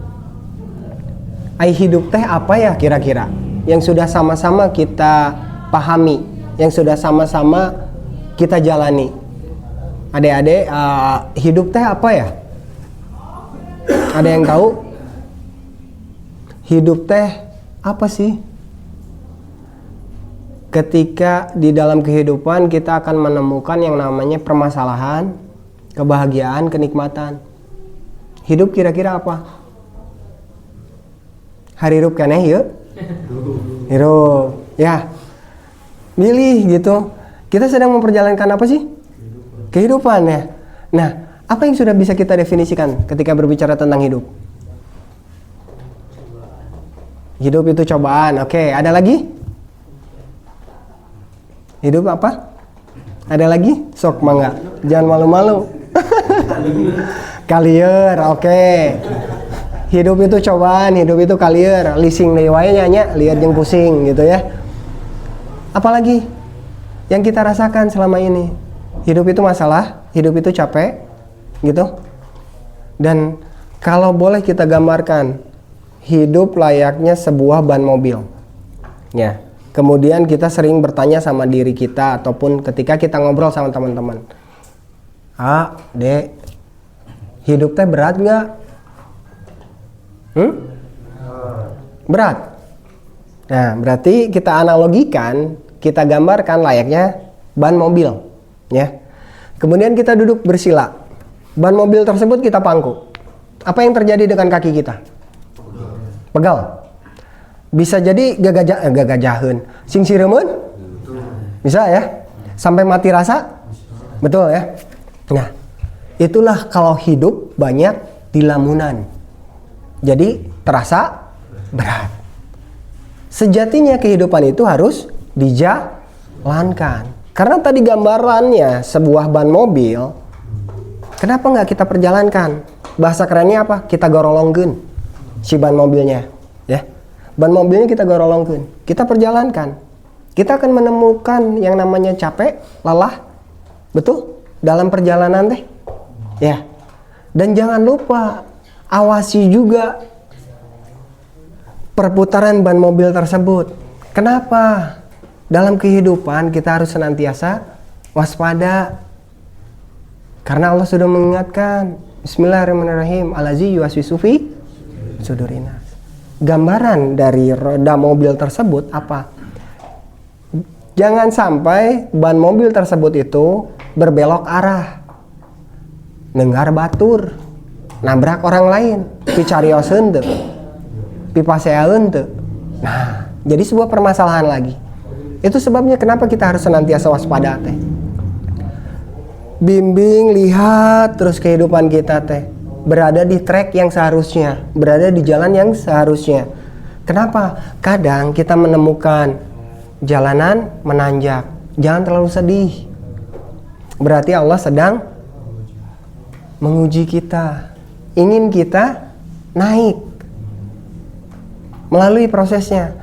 [SPEAKER 1] hidup teh apa ya kira-kira? Yang sudah sama-sama kita pahami, yang sudah sama-sama kita jalani. Adik-adik, hidup teh apa ya? Ada yang tahu? Hidup teh apa sih? Ketika di dalam kehidupan kita akan menemukan yang namanya permasalahan, kebahagiaan, kenikmatan. Hidup kira-kira apa? Harirup kaneh yuk? Hirup. Ya. Milih gitu. Kita sedang memperjalankan apa sih? Kehidupan ya. Nah, apa yang sudah bisa kita definisikan ketika berbicara tentang hidup? Hidup itu cobaan. Oke, ada lagi? Hidup apa? Ada lagi? Sok mangga. Jangan malu-malu. Kalier, oke. Hidup itu cobaan, hidup itu kalier. Lising deui wae nya, lihat yang pusing gitu ya. Apalagi yang kita rasakan selama ini? Hidup itu masalah, hidup itu capek, gitu. Dan kalau boleh kita gambarkan, hidup layaknya sebuah ban mobil. Ya. Kemudian kita sering bertanya sama diri kita ataupun ketika kita ngobrol sama teman-teman. Dek, hidup teh berat nggak? Berat. Nah, berarti kita analogikan, kita gambarkan layaknya ban mobil, ya. Kemudian kita duduk bersila. Ban mobil tersebut kita pangku. Apa yang terjadi dengan kaki kita? Pegal. Bisa jadi gagajaheun. Sing sireumeuan? Bisa ya? Sampai mati rasa? Betul ya? Nah, itulah kalau hidup banyak di lamunan. Jadi terasa berat. Sejatinya kehidupan itu harus dijalankan. Karena tadi gambarannya sebuah ban mobil, kenapa nggak kita perjalankan? Bahasa kerennya apa? Kita gorolongkeun si ban mobilnya, ya. Ban mobilnya kita gorolongkeun, kita perjalankan. Kita akan menemukan yang namanya capek, lelah, betul? Dalam perjalanan teh, ya. Dan jangan lupa awasi juga perputaran ban mobil tersebut. Kenapa? Dalam kehidupan kita harus senantiasa waspada. Karena Allah sudah mengingatkan, Bismillahirrahmanirrahim, Allazi yuwaswisu fi sudurinas. Gambaran dari roda mobil tersebut apa? Jangan sampai ban mobil tersebut itu berbelok arah, nenggar batur, nabrak orang lain, picarioseun teu, pipaseaeun teu. Nah, jadi sebuah permasalahan lagi. Itu sebabnya kenapa kita harus senantiasa waspada teh. Bimbing, lihat terus kehidupan kita teh. Berada di track yang seharusnya, berada di jalan yang seharusnya. Kenapa? Kadang kita menemukan jalanan menanjak. Jangan terlalu sedih. Berarti Allah sedang menguji kita. Ingin kita naik melalui prosesnya.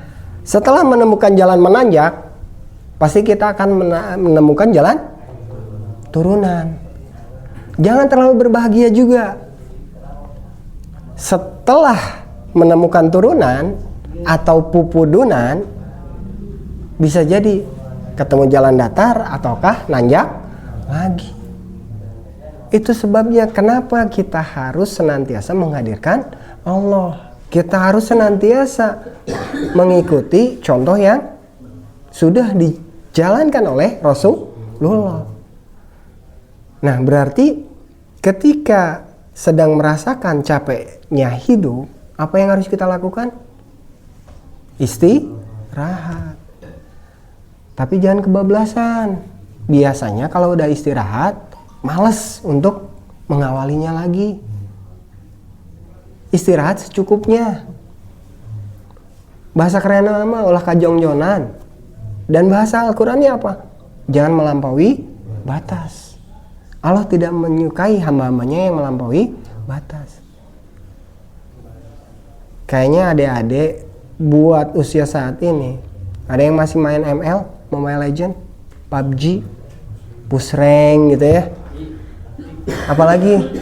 [SPEAKER 1] Setelah menemukan jalan menanjak, pasti kita akan menemukan jalan turunan. Jangan terlalu berbahagia juga. Setelah menemukan turunan atau pupudunan, bisa jadi ketemu jalan datar ataukah nanjak lagi. Itu sebabnya kenapa kita harus senantiasa menghadirkan Allah. Kita harus senantiasa mengikuti contoh yang sudah dijalankan oleh Rasulullah. Nah, berarti ketika sedang merasakan capeknya hidup, apa yang harus kita lakukan? Istirahat. Tapi jangan kebablasan. Biasanya kalau udah istirahat, malas untuk mengawalinya lagi. Istirahat secukupnya. Bahasa keren nama ulah kajongjonan. Dan bahasa Al-Qur'annya apa? Jangan melampaui batas. Allah tidak menyukai hamba-hambanya yang melampaui batas. Kayaknya adik-adik buat usia saat ini, ada yang masih main ML, Mobile Legend, PUBG, push rank gitu ya. Apalagi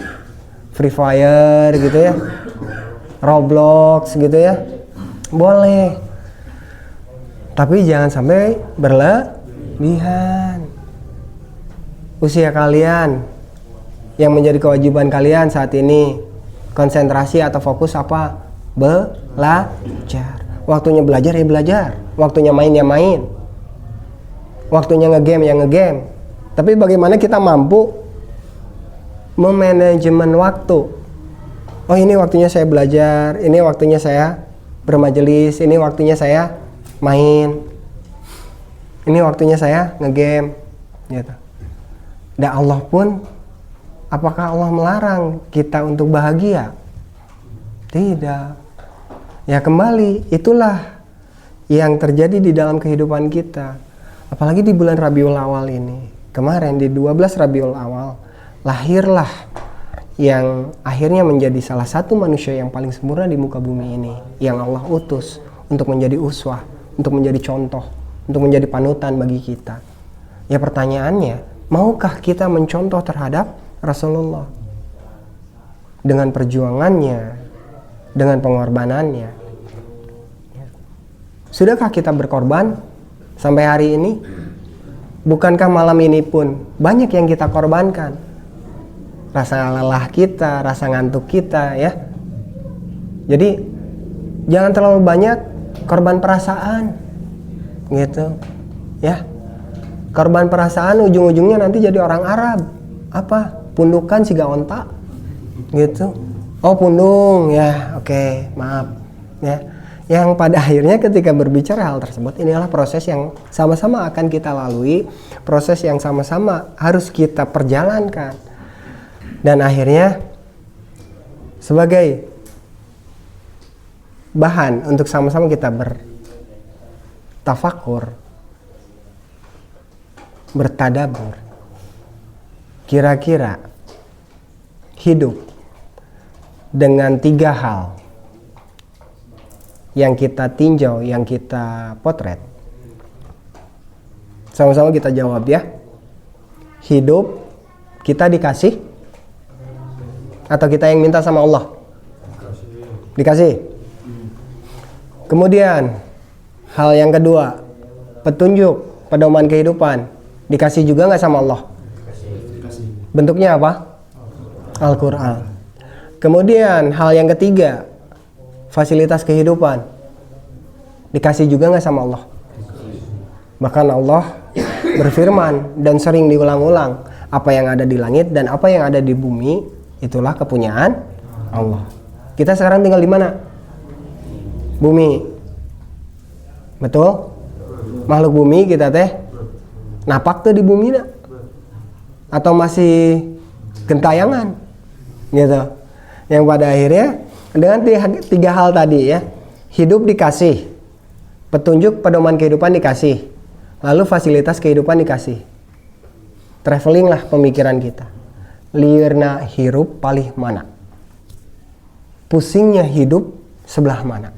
[SPEAKER 1] Free Fire gitu ya. Roblox gitu ya. Boleh. Tapi jangan sampai berlebihan. Usia kalian yang menjadi kewajiban kalian saat ini, konsentrasi atau fokus apa? Belajar. Waktunya belajar ya belajar. Waktunya main ya main. Waktunya ngegame ya ngegame. Tapi bagaimana kita mampu memanajemen waktu? Oh, ini waktunya saya belajar, ini waktunya saya bermajelis, ini waktunya saya main, ini waktunya saya ngegame gitu. Dan Allah pun, apakah Allah melarang kita untuk bahagia? Tidak. Ya kembali, itulah yang terjadi di dalam kehidupan kita. Apalagi di bulan Rabiul Awal ini. Kemarin di 12 Rabiul Awal lahirlah yang akhirnya menjadi salah satu manusia yang paling sempurna di muka bumi ini, yang Allah utus untuk menjadi uswah, untuk menjadi contoh, untuk menjadi panutan bagi kita. Ya pertanyaannya, maukah kita mencontoh terhadap Rasulullah dengan perjuangannya, dengan pengorbanannya? Sudahkah kita berkorban sampai hari ini? Bukankah malam ini pun banyak yang kita korbankan? Rasa lelah kita, rasa ngantuk kita ya. Jadi jangan terlalu banyak korban perasaan gitu ya. Korban perasaan ujung-ujungnya nanti jadi orang Arab. Apa? Pundukan siga onta gitu. Oh pundung ya, oke, maaf ya. Yang pada akhirnya ketika berbicara hal tersebut, inilah proses yang sama-sama akan kita lalui, proses yang sama-sama harus kita perjalankan. Dan akhirnya sebagai bahan untuk sama-sama kita bertafakur, bertadabur, kira-kira hidup dengan 3 hal yang kita tinjau, yang kita potret, sama-sama kita jawab ya. Hidup kita dikasih atau kita yang minta sama Allah? Dikasih. Kemudian hal yang kedua, petunjuk, pedoman kehidupan, dikasih juga nggak sama Allah? Bentuknya apa? Al-Quran. Kemudian hal yang ketiga, fasilitas kehidupan, dikasih juga nggak sama Allah? Bahkan Allah berfirman dan sering diulang-ulang, apa yang ada di langit dan apa yang ada di bumi itulah kepunyaan Allah. Kita sekarang tinggal di mana? Bumi. Betul? Makhluk bumi kita teh napak tuh di bumi nak? Atau masih gentayangan? Gitu. Yang pada akhirnya dengan 3 hal tadi ya. Hidup dikasih, petunjuk pedoman kehidupan dikasih, lalu fasilitas kehidupan dikasih. Traveling lah pemikiran kita. Liurna hirup palih mana? Pusingnya hidup sebelah mana?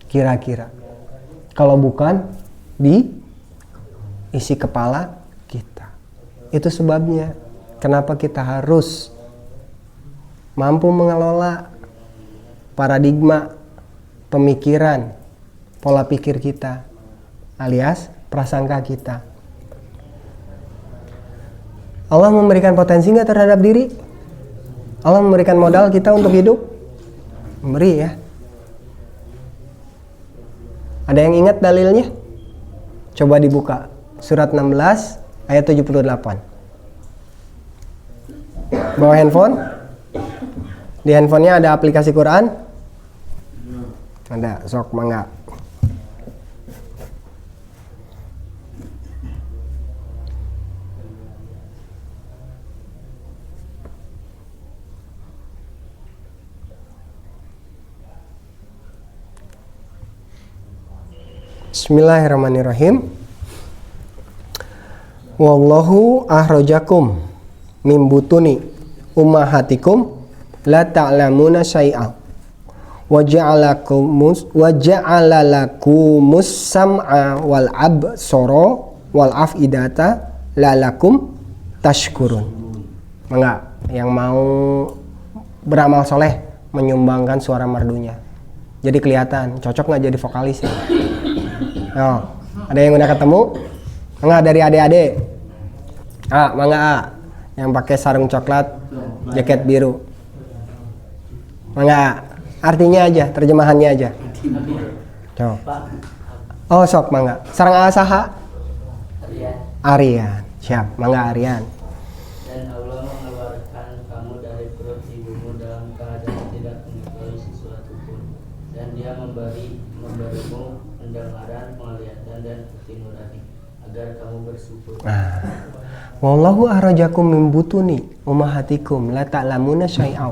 [SPEAKER 1] Kira-kira. Kalau bukan di isi kepala kita. Itu sebabnya kenapa kita harus mampu mengelola paradigma pemikiran, pola pikir kita, alias prasangka kita. Allah memberikan potensi nggak terhadap diri? Allah memberikan modal kita untuk hidup? Memberi ya. Ada yang ingat dalilnya? Coba dibuka. Surat 16 ayat 78. Bawa handphone? Di handphonenya ada aplikasi Quran? Ada, sok mangga. Bismillahirrahmanirrahim. Wallahu ahrajakum min butuni ummahatikum la ta'lamuna syai'a wa ja'ala lakumus sam'a wal absara wal afidata lalakum tashkurun. Enggak, yang mau beramal soleh menyumbangkan suara merdunya. Jadi kelihatan, cocok nggak jadi vokalis ya? Oh, ada yang udah ketemu? Enggak, dari adik-adik? Mangga yang pakai sarung coklat, jaket biru. Mangga, artinya aja, terjemahannya aja. Coba. Oh, sok mangga. Sarang saha? Aryan. Siap, mangga Aryan.
[SPEAKER 3] Dan Allah mengeluarkan kamu dari perut ibumu dalam keadaan tidak mengetahui sesuatu pun, dan Dia memberimu pendengaran, penglihatan dan hati nurani agar kamu bersyukur.
[SPEAKER 1] Wallahu ahrajakum min butuni ummahatikum la ta'lamuna syai'a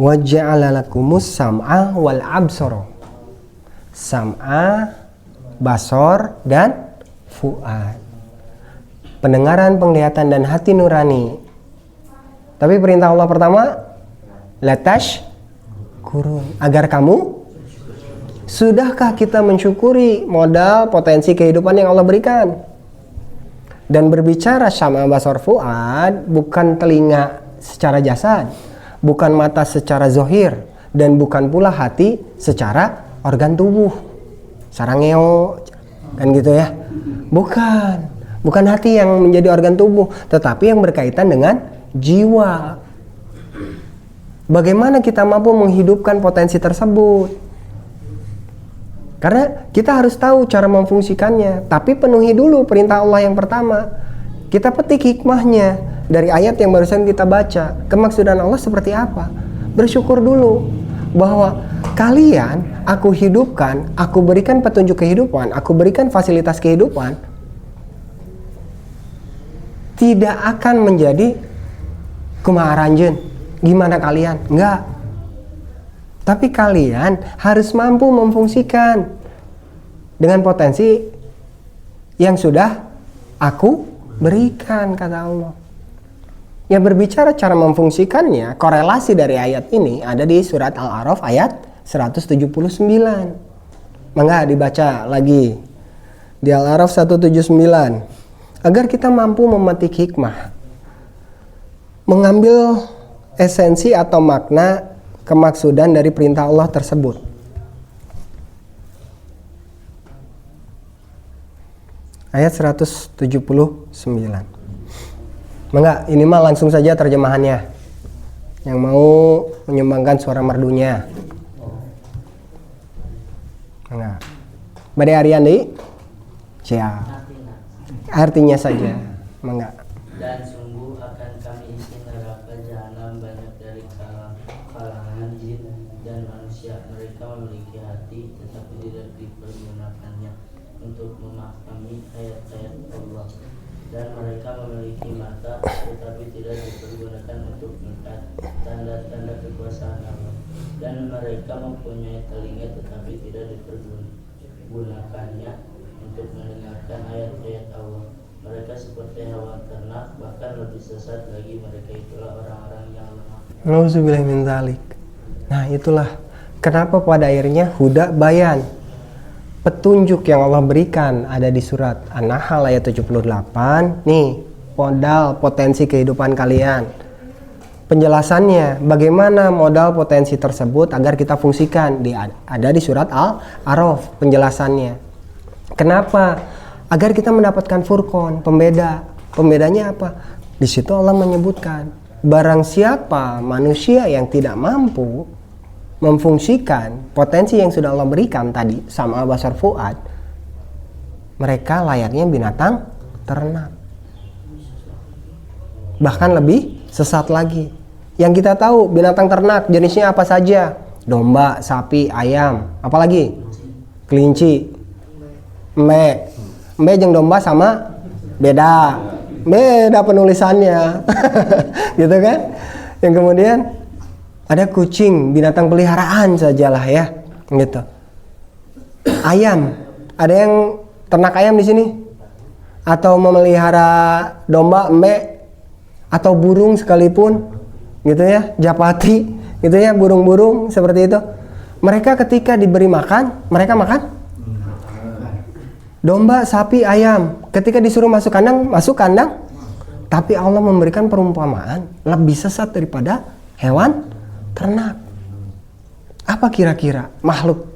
[SPEAKER 1] wa ja'ala lakumus sam'a wal absara. Sam'a, basor dan fuad. Pendengaran, penglihatan dan hati nurani. Tapi perintah Allah pertama, latash kurun, agar kamu. Sudahkah kita mensyukuri modal potensi kehidupan yang Allah berikan? Dan berbicara sama basor fuad, bukan telinga secara jasad, bukan mata secara zohir, dan bukan pula hati secara organ tubuh, sarangeo, kan gitu ya. Bukan hati yang menjadi organ tubuh, tetapi yang berkaitan dengan jiwa. Bagaimana kita mampu menghidupkan potensi tersebut? Karena kita harus tahu cara memfungsikannya. Tapi penuhi dulu perintah Allah yang pertama. Kita petik hikmahnya dari ayat yang barusan kita baca. Kemaksudan Allah seperti apa? Bersyukur dulu bahwa kalian aku hidupkan, aku berikan petunjuk kehidupan, aku berikan fasilitas kehidupan, tidak akan menjadi kumaha ranjeun. Gimana kalian? Enggak. Tapi kalian harus mampu memfungsikan dengan potensi yang sudah aku berikan, kata Allah. Yang berbicara cara memfungsikannya, korelasi dari ayat ini ada di surat Al-A'raf ayat 179. Mangga dibaca lagi. Di Al-A'raf 179. Agar kita mampu memetik hikmah, mengambil esensi atau makna kemaksudan dari perintah Allah tersebut. Ayat 179. Mangga, ini mah langsung saja terjemahannya. Yang mau menyumbangkan suara merdunya. Mangga. Bade Ariandi? Siap. Artinya saja. Mangga.
[SPEAKER 3] Dan sungguh akan kami isi neraka jahanam banyak dari kalangan jin dan manusia. Mereka memiliki hati tetapi tidak dipergunakannya untuk memahami ayat-ayat Allah, dan mereka memiliki mata tetapi tidak dipergunakan untuk melihat tanda-tanda kekuasaan Allah, dan mereka mempunyai telinga tetapi tidak dipergunakannya untuk mendengarkan ayat-ayat Allah. Mereka seperti hewan ternak, bahkan lebih sesat lagi. Mereka itulah orang-orang yang lemah.
[SPEAKER 1] Nauzubillah min dzalik. Nah, itulah kenapa pada akhirnya huda bayan. Petunjuk yang Allah berikan ada di surat An-Nahl ayat 78. Nih, modal potensi kehidupan kalian. Penjelasannya bagaimana modal potensi tersebut agar kita fungsikan ada di surat Al-A'raf penjelasannya. Kenapa agar kita mendapatkan furqan, pembeda. Pembedanya apa? Di situ Allah menyebutkan, barang siapa manusia yang tidak mampu memfungsikan potensi yang sudah Allah berikan tadi, sama basar fuad, mereka layaknya binatang ternak. Bahkan lebih sesat lagi. Yang kita tahu binatang ternak jenisnya apa saja? Domba, sapi, ayam, apalagi? Kelinci, embe. Embe jeung domba sama beda penulisannya. Gitu kan? Yang kemudian ada kucing, binatang peliharaan sajalah ya, gitu. Ayam, ada yang ternak ayam di sini? Atau memelihara domba, embe, atau burung sekalipun, gitu ya, japati, gitu ya, burung-burung seperti itu. Mereka ketika diberi makan, mereka makan domba, sapi, ayam. Ketika disuruh masuk kandang. Tapi Allah memberikan perumpamaan lebih sesat daripada hewan ternak. Apa kira-kira makhluk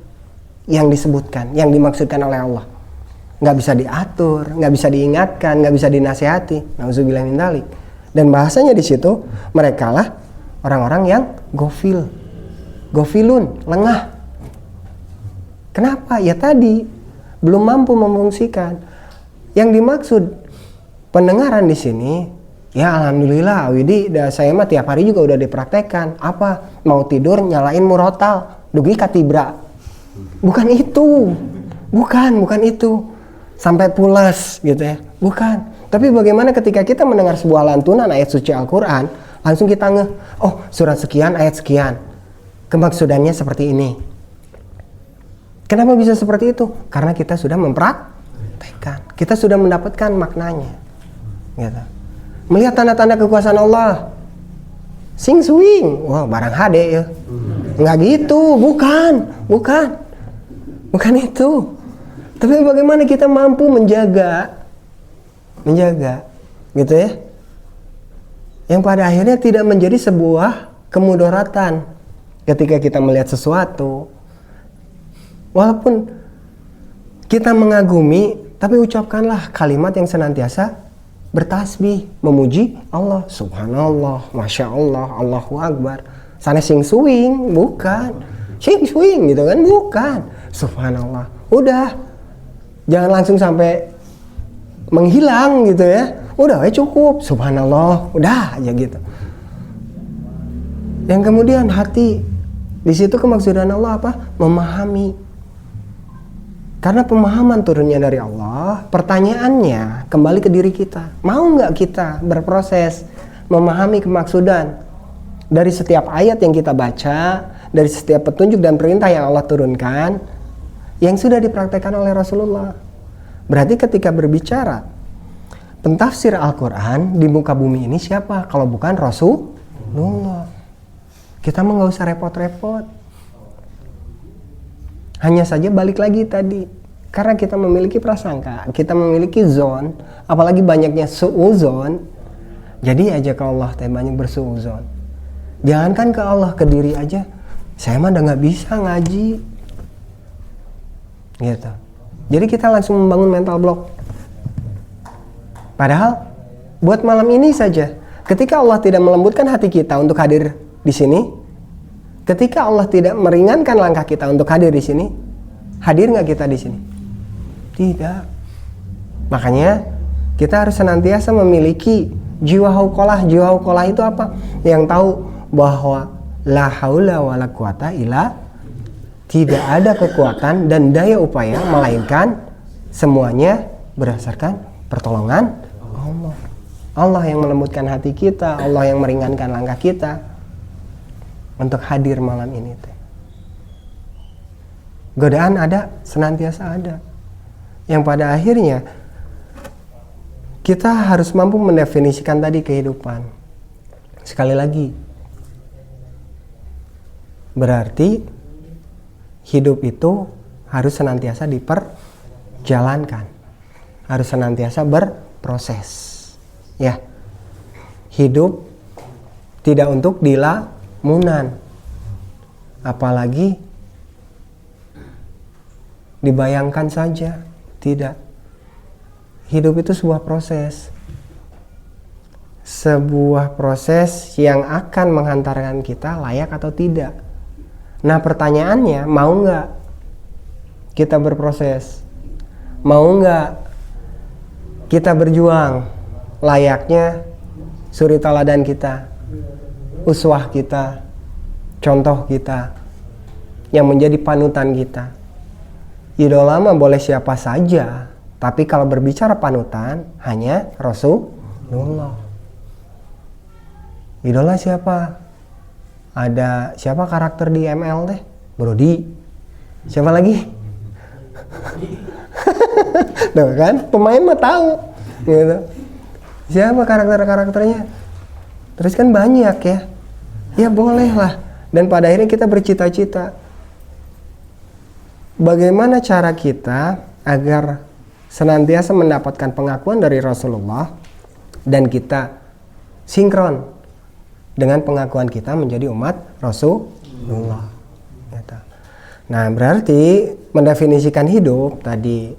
[SPEAKER 1] yang disebutkan, yang dimaksudkan oleh Allah? Nggak bisa diatur, nggak bisa diingatkan, nggak bisa dinasihati. Nauzubillah min dzalik. Dan bahasanya di situ, mereka lah orang-orang yang gofilun, lengah. Kenapa? Ya tadi belum mampu memfungsikan. Yang dimaksud pendengaran di sini, ya alhamdulillah, Widi, saya mah tiap hari juga udah dipraktekkan. Apa? Mau tidur nyalain murotal, dugi katibra. Bukan itu, bukan itu. Sampai pulas gitu ya, bukan. Tapi bagaimana ketika kita mendengar sebuah lantunan ayat suci Al-Quran, langsung kita ngeh, oh surat sekian, ayat sekian, kemaksudannya seperti ini. Kenapa bisa seperti itu? Karena kita sudah mempraktekkan, kita sudah mendapatkan maknanya, gitu. Melihat tanda-tanda kekuasaan Allah, sing swing, wah barang HD ya, nggak gitu, bukan itu. Tapi bagaimana kita mampu menjaga, gitu ya, yang pada akhirnya tidak menjadi sebuah kemudaratan ketika kita melihat sesuatu. Walaupun kita mengagumi, tapi ucapkanlah kalimat yang senantiasa bertasbih, memuji Allah. Subhanallah, Masya Allah, Allahu Akbar. Sana sing swing, bukan. Sing swing gitu kan, bukan. Subhanallah. Udah, jangan langsung sampai menghilang gitu ya. Udah cukup, subhanallah, udah aja gitu. Yang kemudian hati, di situ kemaksudan Allah apa? Memahami. Karena pemahaman turunnya dari Allah, pertanyaannya kembali ke diri kita. Mau nggak kita berproses memahami kemaksudan dari setiap ayat yang kita baca, dari setiap petunjuk dan perintah yang Allah turunkan, yang sudah dipraktekkan oleh Rasulullah. Berarti ketika berbicara pentafsir Al-Quran di muka bumi ini siapa? Kalau bukan Rasulullah. Kita mah nggak usah repot-repot. Hanya saja balik lagi tadi, karena kita memiliki prasangka, kita memiliki zon, apalagi banyaknya suuzon. Jadi aja ke Allah teh banyak bersuuzon. Jangankan ke Allah, ke diri aja. Saya mah udah nggak bisa ngaji. Gitu. Jadi kita langsung membangun mental block. Padahal buat malam ini saja, ketika Allah tidak melembutkan hati kita untuk hadir di sini, ketika Allah tidak meringankan langkah kita untuk hadir di sini, hadir nggak kita di sini? Tidak. Makanya kita harus senantiasa memiliki jiwa hauqalah. Jiwa hauqalah itu apa? Yang tahu bahwa la haula wala quwata illa, tidak ada kekuatan dan daya upaya melainkan semuanya berdasarkan pertolongan Allah. Allah yang melembutkan hati kita, Allah yang meringankan langkah kita untuk hadir malam ini. Godaan ada, senantiasa ada. Yang pada akhirnya kita harus mampu mendefinisikan tadi kehidupan. Sekali lagi, berarti hidup itu harus senantiasa diperjalankan, harus senantiasa berproses. Ya, hidup tidak untuk dilamunan, apalagi dibayangkan saja, tidak. hidup itu sebuah proses. Sebuah proses yang akan menghantarkan kita layak atau tidak. Nah pertanyaannya, mau nggak kita berproses? Mau nggak kita berjuang layaknya suri teladan kita, uswah kita, contoh kita, yang menjadi panutan kita. Idola mah boleh siapa saja, tapi kalau berbicara panutan hanya Rasulullah. Idola siapa? Ada siapa karakter di ML teh? Brody. Siapa lagi? Tuh kan, pemain mah tahu gitu. Siapa karakternya? Terus kan banyak ya. Ya boleh lah. Dan pada akhirnya kita bercita-cita. Bagaimana cara kita agar senantiasa mendapatkan pengakuan dari Rasulullah dan kita sinkron dengan pengakuan kita menjadi umat Rasulullah. Nah, berarti mendefinisikan hidup tadi,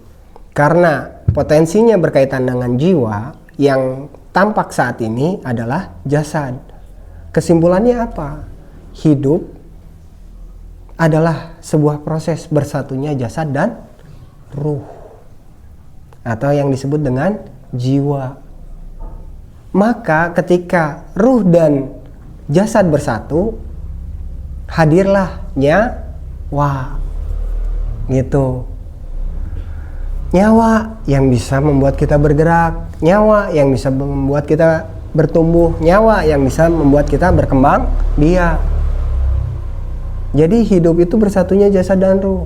[SPEAKER 1] karena potensinya berkaitan dengan jiwa, yang tampak saat ini adalah jasad. Kesimpulannya apa? Hidup adalah sebuah proses bersatunya jasad dan ruh, atau yang disebut dengan jiwa. Maka ketika ruh dan jasad bersatu, hadirlah nyawa. Gitu. Nyawa yang bisa membuat kita bergerak, nyawa yang bisa membuat kita bertumbuh, nyawa yang bisa membuat kita berkembang biak. Jadi hidup itu bersatunya jasad dan ruh.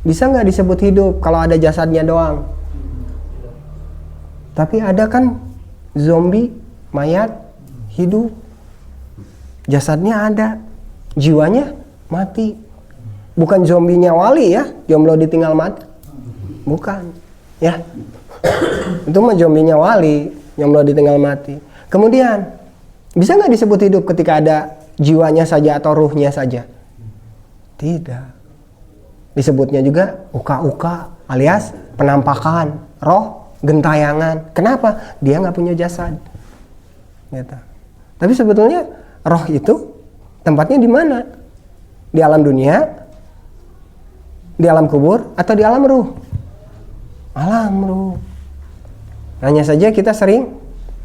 [SPEAKER 1] Bisa nggak disebut hidup kalau ada jasadnya doang? Tapi ada kan zombie, mayat, hidup. Jasadnya ada, jiwanya mati. Bukan zombinya Wali ya, jomblo ditinggal mati. Bukan, ya. Itu mah zombinya Wali, jomblo ditinggal mati. Kemudian, bisa nggak disebut hidup ketika ada jiwanya saja atau ruhnya saja? Tidak. Disebutnya juga uka-uka alias penampakan, roh, gentayangan. Kenapa? Dia nggak punya jasad. Gitu. Tapi sebetulnya roh itu tempatnya di mana? Di alam dunia, di alam kubur, atau di alam ruh? Alam ruh. Hanya saja kita sering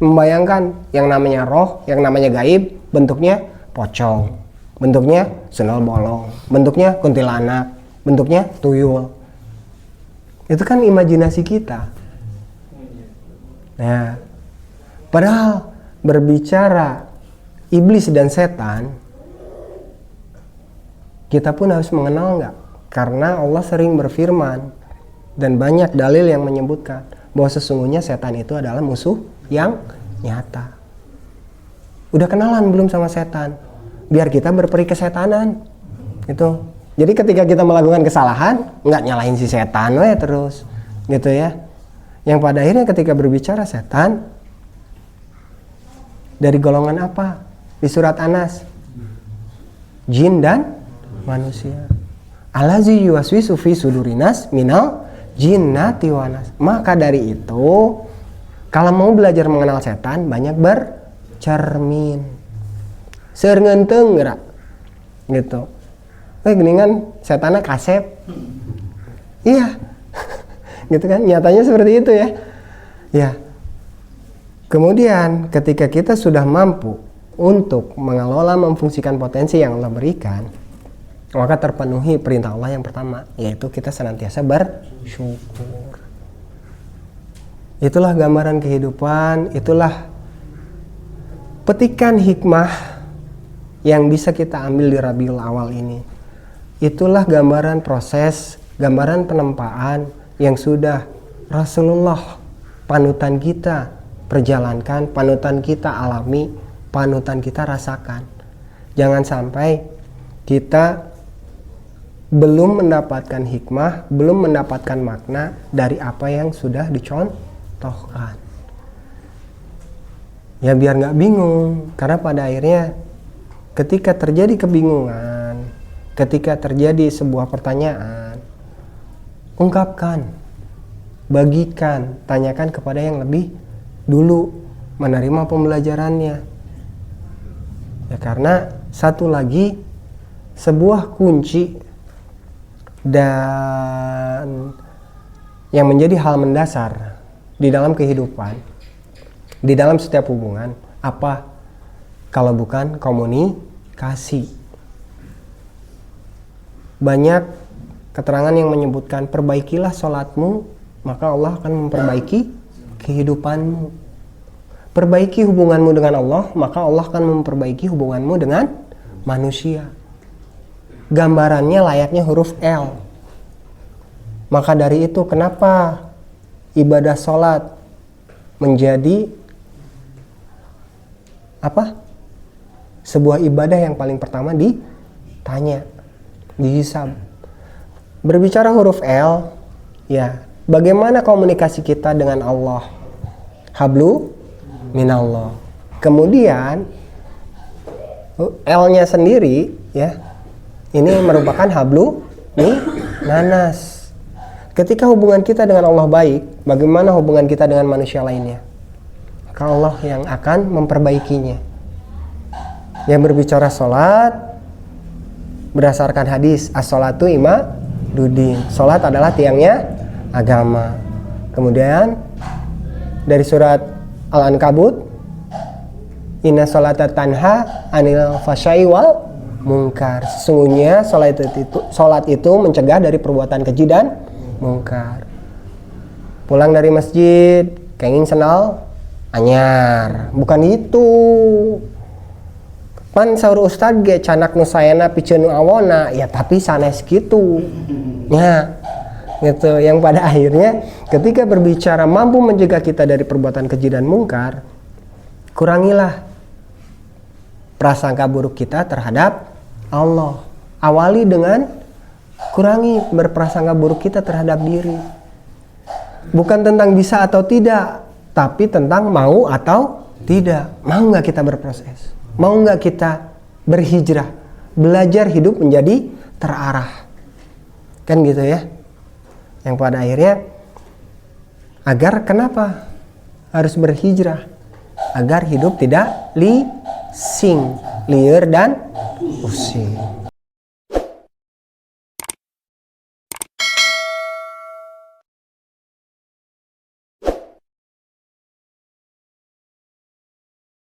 [SPEAKER 1] membayangkan yang namanya roh, yang namanya gaib, bentuknya pocong, bentuknya sendal bolong, bentuknya kuntilanak, bentuknya tuyul. Itu kan imajinasi kita. Nah, padahal berbicara iblis dan setan, kita pun harus mengenal nggak? Karena Allah sering berfirman dan banyak dalil yang menyebutkan bahwa sesungguhnya setan itu adalah musuh yang nyata. Udah kenalan belum sama setan? Biar kita berperi kesetanan. Itu. Jadi ketika kita melakukan kesalahan, nggak nyalahin si setan we terus, gitu ya. Yang pada akhirnya ketika berbicara setan, dari golongan apa? Di surat Anas, jin dan manusia. Allazi yuwaswisu fi sudurinas minal jinnati wanas. Maka dari itu, kalau mau belajar mengenal setan, banyak bercermin. Seur ngeunteung geura. Gitu. Geningan setannya kasep. Iya. Gitu kan, nyatanya seperti itu ya. Ya. Kemudian ketika kita sudah mampu untuk mengelola, memfungsikan potensi yang Allah berikan, maka terpenuhi perintah Allah yang pertama, yaitu kita senantiasa bersyukur. Itulah gambaran kehidupan, itulah petikan hikmah yang bisa kita ambil di Rabiul Awal ini. Itulah gambaran proses, gambaran penempaan yang sudah Rasulullah panutan kita perjalankan, panutan kita alami, panutan kita rasakan. Jangan sampai kita belum mendapatkan hikmah, belum mendapatkan makna dari apa yang sudah dicontohkan. Ya biar nggak bingung, karena pada akhirnya ketika terjadi kebingungan, ketika terjadi sebuah pertanyaan, ungkapkan bagikan, tanyakan kepada yang lebih dulu menerima pembelajarannya. Ya, karena satu lagi, sebuah kunci dan yang menjadi hal mendasar di dalam kehidupan, di dalam setiap hubungan, apa kalau bukan komunikasi? Banyak keterangan yang menyebutkan perbaikilah sholatmu, maka Allah akan memperbaiki kehidupanmu. Perbaiki hubunganmu dengan Allah, maka Allah akan memperbaiki hubunganmu dengan manusia. Gambarannya layaknya huruf L. Maka dari itu kenapa ibadah sholat menjadi apa? Sebuah ibadah yang paling pertama ditanya, dihisab. Berbicara huruf L, ya, bagaimana komunikasi kita dengan Allah? Hablu minallah. Kemudian L-nya sendiri, ya, ini merupakan hablu nanas. Ketika hubungan kita dengan Allah baik, bagaimana hubungan kita dengan manusia lainnya? Maka Allah yang akan memperbaikinya. Yang berbicara sholat berdasarkan hadis, as-sholatu imaduddin. Sholat adalah tiangnya agama. Kemudian dari surat Al-Ankabut, inna sholata tanha anil fasyai wal munkar. Sesungguhnya sholat itu mencegah dari perbuatan keji dan mungkar. Pulang dari masjid, kenging sendal anyar. Bukan itu. Pan saur ustad ge canak nu sayana piceun nu awona, ya tapi sanes gitu. Ya, gitu. Yang pada akhirnya ketika berbicara mampu mencegah kita dari perbuatan keji dan mungkar, kurangilah prasangka buruk kita terhadap Allah. Awali dengan kurangi berprasangka buruk kita terhadap diri. Bukan tentang bisa atau tidak, tapi tentang mau atau tidak. Mau nggak kita berproses? Mau nggak kita berhijrah? Belajar hidup menjadi terarah. Kan gitu ya. Yang pada akhirnya, agar kenapa harus berhijrah? Agar hidup tidak liar dan pusing.